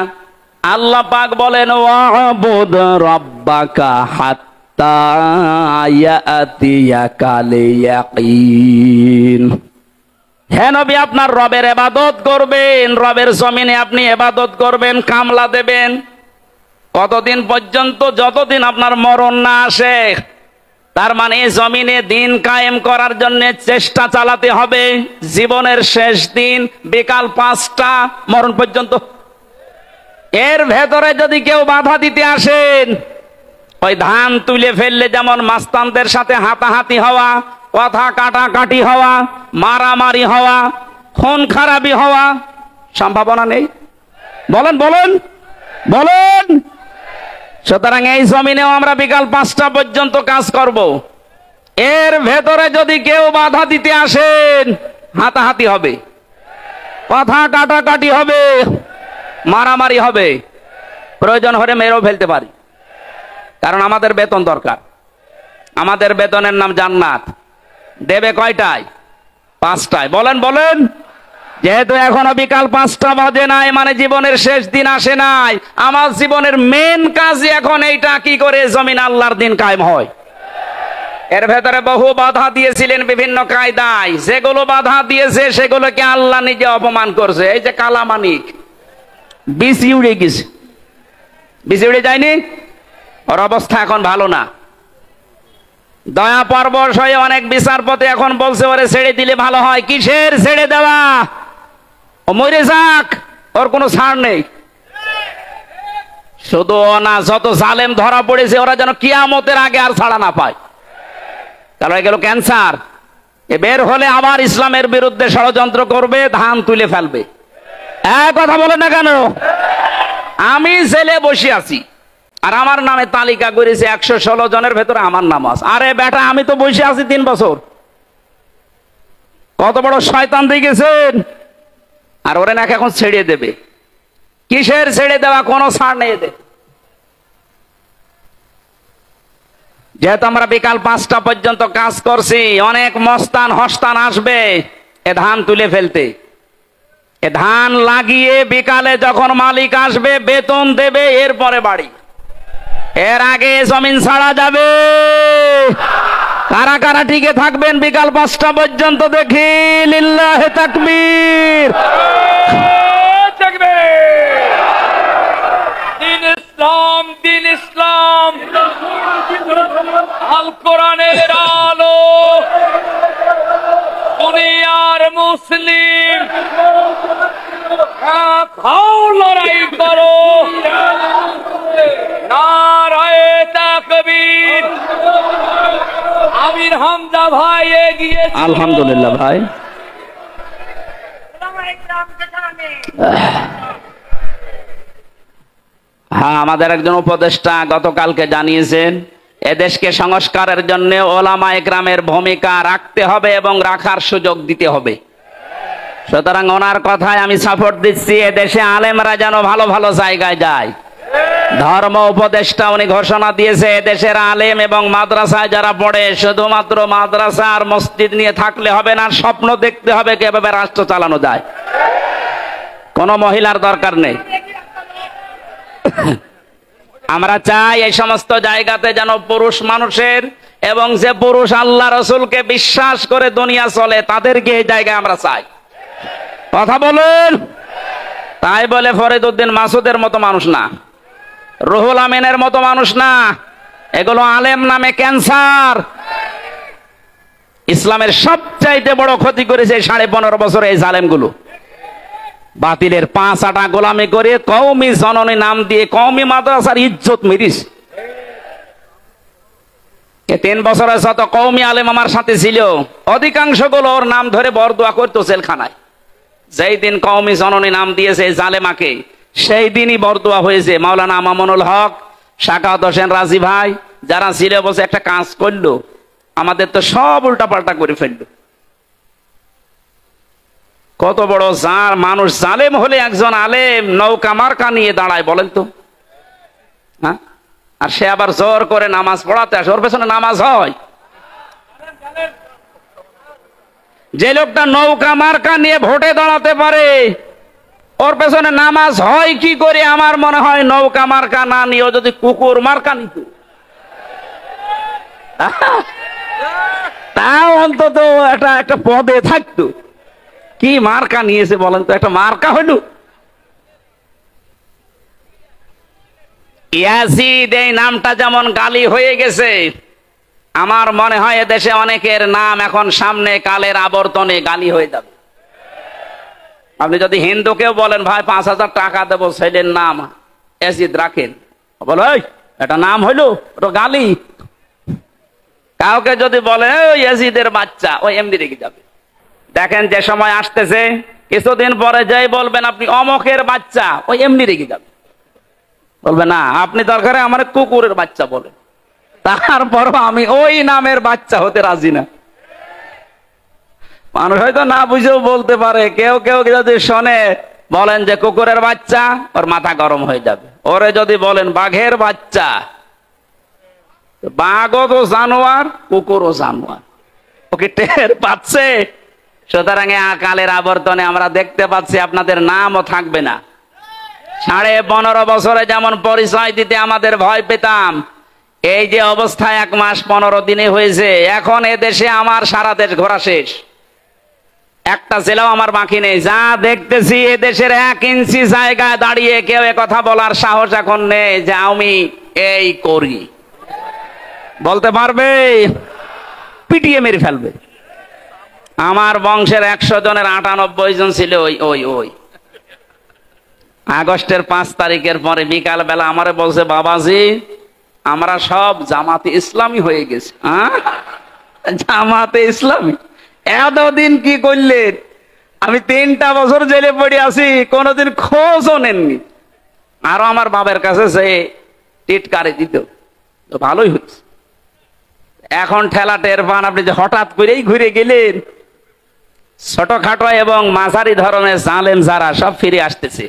আল্লাহ পাক বলেন, ওয়াবুদ রাব্বাকা হাত্তা ইয়াতিয়াকাল ইয়াকিন। হে নবী, আপনার রবের ইবাদত করবেন, রবের জমিনে আপনি ইবাদত করবেন, কামলা দেবেন। কতদিন পর্যন্ত? যতদিন আপনার মরণ না আসে। তার মানে জমিনে দিন কায়েম করার জন্য চেষ্টা চালাতে হবে। জীবনের শেষ দিন বিকাল 5টা মরণ পর্যন্ত। এর ভেতরে যদি কেউ বাধা দিতে আসেন, ওই ধান তুলে ফেললে যেমন মাস্তানদের সাথে হাতাহাতি হওয়া, কথা কাটাকাটি হওয়া, মারামারি হওয়া, খুন খারাপি হওয়া সম্ভাবনা নেই? বলেন বলেন বলেন। সুতরাং এই জমিনেও আমরা বিকাল 5টা পর্যন্ত কাজ করব। এর ভেতরে যদি কেউ বাধা দিতে আসেন, হাতাহাতি হবে, কথা কাটাকাটি হবে, মারামারি হবে, প্রয়োজন হলে মেরেও ফেলতে পারি, কারণ আমাদের বেতন দরকার। আমাদের বেতনের নাম জান্নাত। দেবে কয়টায়? 5টায়। বলেন বলেন। যেহেতু এখনো বিকাল 5টা বাজে নাই, মানে জীবনের শেষ দিন আসে নাই, আমার জীবনের মেন কাজ এখন এইটা, কি করে জমিন আল্লাহর দিন কায়েম হয়। এর ভেতরে বহু বাধা দিয়েছিলেন বিভিন্ন কায়দায়, যেগুলো বাধা দিয়েছে সেগুলোকে আল্লাহ নিজে অপমান করছে। এই যে কালামানিক বিসি উড়ে গেছে, বিসি উড়ে যায়নি, ওর অবস্থা এখন ভালো না। দয়া পরবশ হয়ে অনেক বিচারপতি এখন বলছে ওরে ছেড়ে দিলে ভালো হয়। কিসের ছেড়ে দেওয়া? ও মরে যাক, ওর কোনো ছাড় নেই। শুধু না, যত জালেম ধরা পড়েছে ওরা যেন কিয়ামতের আগে আর ছাড়া না পায়। তাহলে হয়ে গেল ক্যান্সার। এ বের হলে আবার ইসলামের বিরুদ্ধে ষড়যন্ত্র করবে, ধান তুলে ফেলবে। এক কথা বলে না কেন? আমি জেলে বসে আছি আর আমার নামে তালিকা করেছে 116 জনের ভেতরে আমার নাম আছে। আরে বেটা, আমি তো বসে আছি 3 বছর। কত বড় শয়তান দেখেছেন? আর ওরে নাকি এখন ছেড়ে দেবে। কিসের ছেড়ে দেওয়া? কোনো ছাড় নেই এদের। যেহেতু আমরা বিকাল 5টা পর্যন্ত কাজ করছি, অনেক মস্তান হস্তান আসবে এ ধান তুলে ফেলতে। এ ধান লাগিয়ে বিকালে যখন মালিক আসবে বেতন দেবে, এরপরে বাড়ি। এর আগে জমিন ছাড়া যাবে। কারা কারা টিকে থাকবেন বিকাল 5টা পর্যন্ত দেখি? লিল্লাহে তাকবীর। দিন ইসলাম, দিন ইসলাম, আল কোরআনের আলো দুনিয়া মুসলিম খাও লড়াই করো নারায়ে তাকবীর আমির হামজা ভাই এগিয়ে আলহামদুলিল্লাহ ভাই। হ্যাঁ, আমাদের একজন উপদেষ্টা গতকালকে জানিয়েছেন এদেশকে সংস্কারের জন্য ওলামা একরামের ভূমিকা রাখতে হবে এবং রাখার সুযোগ দিতে হবে। সুতরাং ওনার কথায় আমি সাপোর্ট দিচ্ছি, এদেশে আলেমরা যেন ভালো ভালো জায়গায় যায়। ধর্ম উপদেষ্টা উনি ঘোষণা দিয়েছে এদেশের আলেম এবং মাদ্রাসায় যারা পড়ে শুধুমাত্র মাদ্রাসা আর মসজিদ নিয়ে থাকলে হবে না, স্বপ্ন দেখতে হবে কিভাবে রাষ্ট্র চালানো যায়। কোনো মহিলার দরকার নেই। আমরা চাই এই সমস্ত জায়গাতে যেন পুরুষ মানুষের এবং যে পুরুষ আল্লাহ রসুলকে বিশ্বাস করে দুনিয়া চলে তাদেরকে এই জায়গায় আমরা চাই। কথা বলুন। তাই বলে ফরিদউদ্দিন মাসুদের মতো মানুষ না, রুহুল আমিনের মতো মানুষ না, এগুলো আলেম নামে ক্যান্সার। ইসলামের সবচাইতে বড় ক্ষতি করেছে 15.5 বছরে এই জালেমগুলো। বাতিলের 5 আটা গোলামি করে কওমি জননী নাম দিয়ে কওমি মাদ্রাসার ইজ্জত মেরিস। 3 বছরের যত কওমি আলেম আমার সাথে ছিল অধিকাংশ গুলো ওর নাম ধরে বরদোয়া করতো জেলখানায়। যেই দিন কওমি জননী নাম দিয়েছে জালেমাকে সেই দিনই বরদোয়া হয়েছে। মাওলানা মামুনুল হক, শাকাওয়াত হোসেন রাজি ভাই যারা ছিল বসে একটা কাজ করলো, আমাদের তো সব উল্টাপাল্টা করে ফেললো। কত বড় মানুষ জালেম হলে একজন আলেম নৌকা মার্কা নিয়ে দাঁড়ায় বলেন তো? হ্যাঁ, আর সে আবার জোর করে নামাজ পড়াতে আসে, ওর পেছনে নামাজ হয়? যে লোকটা নৌকা মার্কা নিয়ে ভোটে দাঁড়াতে পারে ওর পেছনে নামাজ হয় কি করে? আমার মনে হয় নৌকা মার্কা না নিয়ে যদি কুকুর মার্কা নিত তাও অন্তত একটা পদে থাকতো। কি মার্কা নিয়েছে বলেন তো? একটা মার্কা হইল। ইয়াজিদ এই নামটা যেমন গালি হয়ে গেছে, আমার মনে হয় এদেশে অনেকের নাম এখন সামনে কালের আবর্তনে গালি হয়ে যাবে। আপনি যদি হিন্দুকেও বলেন ভাই 5,000 টাকা দেবো ছেলের নাম ইয়াজিদ রাখেন, বলো এটা নাম হইলো, ওটা গালি। কাউকে যদি বলে ইয়াজিদের বাচ্চা, ওই এমনি রেখে যাবে। দেখেন যে সময় আসতেছে কিছুদিন পরে যাই বলবেন আপনি অমকের বাচ্চা, ওই এমনি রেখে যাবে। বলবে না আপনি দরকারে আমার কুকুরের বাচ্চা বলেন, তারপরও আমি ওই নামের বাচ্চা হতে রাজি না। মানুষ হয়তো না বুঝেও বলতে পারে। কেউ কেউ যদি শোনে বলেন যে কুকুরের বাচ্চা, ওর মাথা গরম হয়ে যাবে। ওরে যদি বলেন বাঘের বাচ্চা, বাঘও তো জানোয়ার, কুকুরও জানোয়ার, ওকে টের পাচ্ছে। সুতরাং কালের আবর্তনে আমরা দেখতে পাচ্ছি আপনাদের নামও থাকবে না। 15.5 বছরে যেমন পরিচয় দিতে আমাদের ভয় পেতাম, এই যে অবস্থা 1 মাস 15 দিনে হয়েছে, এখন এদেশে আমার সারা দেশ ঘোরা শেষ, একটা জেলাও আমার বাকি নেই। যা দেখতেছি এদেশের 1 ইঞ্চি জায়গায় দাঁড়িয়ে কেউ কথা বলার সাহস এখন নেই যে আমি এই করি। বলতে পারবে? পিটিয়ে মেরে ফেলবে। আমার বংশের 100 জনের 98 জন ছিল ওই আগস্টের 5 তারিখের পরে বিকাল বেলা আমারে বলছে বাবাজি আমরা সব জামাতে ইসলামী হয়ে গেছি। জামাতে ইসলামী? এতদিন কি করলেন? আমি 3টা বছর জেলে পড়ে আছি, কোনোদিন খোঁজও নেননি। আরো আমার বাবার কাছে সে টিটকারি দিত, তো ভালোই হচ্ছে। এখন ঠেলা টের পান আপনি যে হঠাৎ করেই ঘুরে গেলেন। ছোটখাটো এবং মাঝারি ধরনের জালেম যারা সব ফিরে আসতেছে,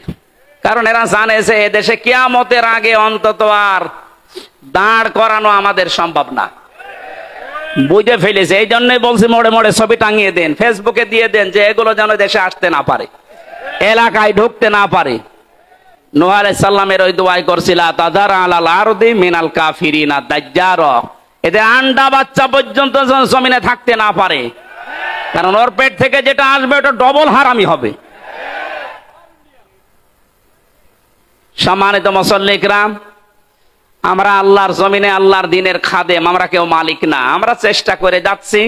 কারণ এরা জানেছে এদেশে কিয়ামতের আগে অন্তত আর দাঁড় করানো আমাদের সম্ভব না। বুঝে ফেলেছে, এই জন্যই বলছি মোড়ে মোড়ে ছবি টাঙিয়ে দেন, ফেসবুকে দিয়ে দেন যে এগুলো যেন দেশে আসতে না পারে, এলাকায় ঢুকতে না পারে। নূহ আলাইহিস সালামের ওই দোয়াই করছিল তাযারা আলাল আরদি মিনাল কাফিরিনা দাজ্জার, এদের আন্ডা বাচ্চা পর্যন্ত জমিনে থাকতে না পারে, কারণ ওর পেট থেকে যেটা আসবে ওটা ডবল হারামি হবে। সম্মানিত মুসল্লি কিরাম, আমরা আল্লাহর জমিনে আল্লাহর দ্বীনের খাদেম, আমরা কেউ মালিক না। আমরা চেষ্টা করে যাচ্ছি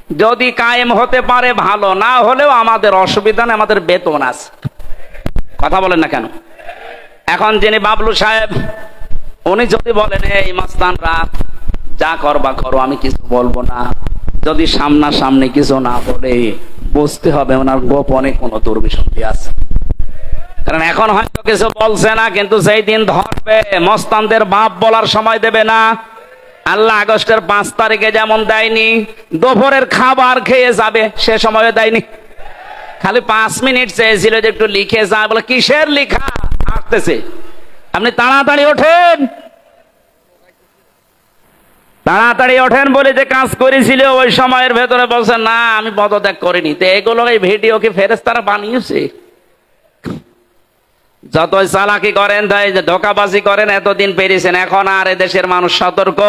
যদি কায়েম হতে পারে ভালো, না হলেও আমাদের অসুবিধা নেই, আমাদের বেতন আছে। কথা বলেন না কেন? এখন যিনি বাবলু সাহেব, উনি যদি বলেন এই মাস্তানরা যা করবা করো, আমি কিছু বলবো না, যদি সামনাসামনি কিছু না বলে বুঝতে হবে ওনার গোপনে কোনো দুর্বিসন্ধি আছে। কারণ এখন হয়তো কিছু বলছে না, কিন্তু যেই দিন ধরবে মস্তানদের বাপ বলার সময় দেবে না। আল্লাহ আগস্টের 5 তারিখে যেমন দেয়নি, দুপুরের খাবার খেয়ে যাবে সে সময় দেয়নি। খালি 5 মিনিট চেয়েছিল যে একটু লিখে যা, বলে কিসের লিখা আসতেছে, আপনি তাড়াতাড়ি ওঠেন, তাড়াতাড়ি ওঠেন বলে যে কাজ করেছিল ওই সময়ের ভেতরে বলছে না আমি পদত্যাগ করিনি। তো এগুলো এই ভিডিও কি ফেরেশতারা বানিয়েছে? যতই চালাকি করেন, তাই যে ধোকাবাজি করেন, এতদিন পেরেছেন, এখন আর এদেশের মানুষ সতর্ক,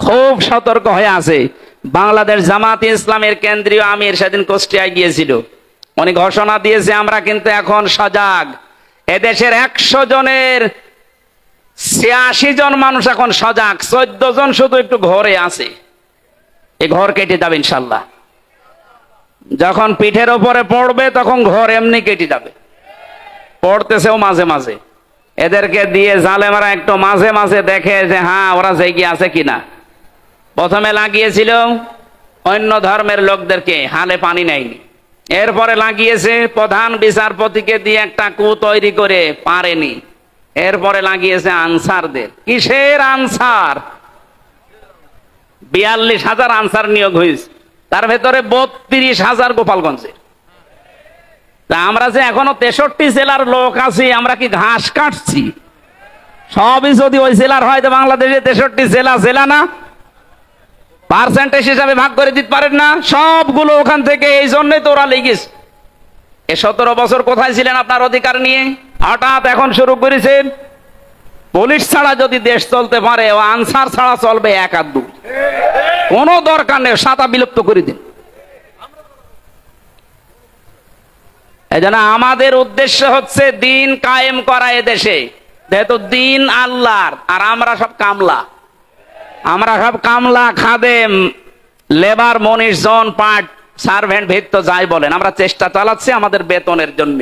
খুব সতর্ক হয়ে আছে। বাংলাদেশ জামাত ইসলামের কেন্দ্রীয় আমির সেদিন কুষ্টিয়ায় গিয়েছিল, উনি ঘোষণা দিয়েছে আমরা কিন্তু এখন সজাগ। এদেশের 100 জনের 86 জন মানুষ এখন সজাগ, 14 জন শুধু একটু ঘরে আছে। এই ঘর কেটে যাবে ইনশাল্লাহ, যখন পিঠের ওপরে পড়বে তখন ঘর এমনি কেটে যাবে। পড়তেছেও মাঝে মাঝে, এদেরকে দিয়ে জালেমারা একটু মাঝে মাঝে দেখে যে হ্যাঁ ওরা জেগে আছে কিনা। প্রথমে লাগিয়েছিল অন্য ধর্মের লোকদেরকে, হালে পানি নেয়নি। এরপরে লাগিয়েছে প্রধান বিচারপতিকে দিয়ে একটা কু তৈরি করে, পারেনি। এরপরে লাগিয়েছে আনসারদের। কিসের আনসার? 42,000 আনসার নিয়োগ হয়েছে, তার ভেতরে 32,000 গোপালগঞ্জের। তা আমরা যে এখনো 63 জেলার লোক আছি, আমরা কি ঘাস কাটছি? সবই যদি ওই জেলার হয় তো বাংলাদেশে 63 জেলা জেলা না? পার্সেন্টেজ হিসাবে ভাগ করে দিতে পারেন না? সবগুলো ওখান থেকে, এই জন্যই তো ওরা লেগেছে। 17 বছর কোথায় ছিলেন আপনার অধিকার নিয়ে? হঠাৎ এখন শুরু করেছেন। পুলিশ ছাড়া যদি দেশ চলতে পারে, ও আনসার ছাড়া চলবে 1 আর 2। কোনো দরকার নেই, সাদা বিলুপ্ত করে দিন। এজন্য আমাদের উদ্দেশ্য হচ্ছে দিন কায়েম করা এদেশে। যেহেতু দিন আল্লাহর, আর আমরা সব কামলা, আমরা সব কামলা, খাদেম, লেবার, মনীষ, জন, পাট, সার্ভেন্ট, ভিত্ত যাই বলেন, আমরা চেষ্টা চালাচ্ছি আমাদের বেতনের জন্য।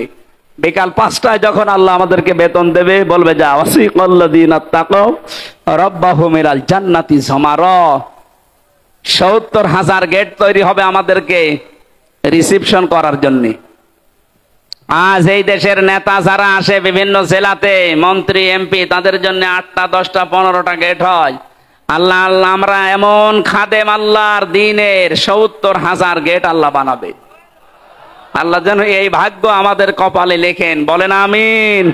বিকাল 5টায় যখন আল্লাহ আমাদেরকে বেতন দেবে, বলবে যা ওয়াসিকাল্লাযীনা তাকাও রাব্বাহুম ইলাল জান্নাতি যুমারা। 70,000 গেট তৈরি হবে আমাদেরকে রিসিপশন করার জন্য। আজ এই দেশের নেতা যারা আসে বিভিন্ন জেলাতে, মন্ত্রী, এমপি, তাদের জন্য 8টা, 10টা, 15টা গেট হয়। আল্লাহ আল্লাহ আমরা এমন খাদেম আল্লাহর দিনের 70,000 গেট আল্লাহ বানাবে। আল্লাহ যেন এই ভাগ্য আমাদের কপালে লেখেন, বলেন আমিন।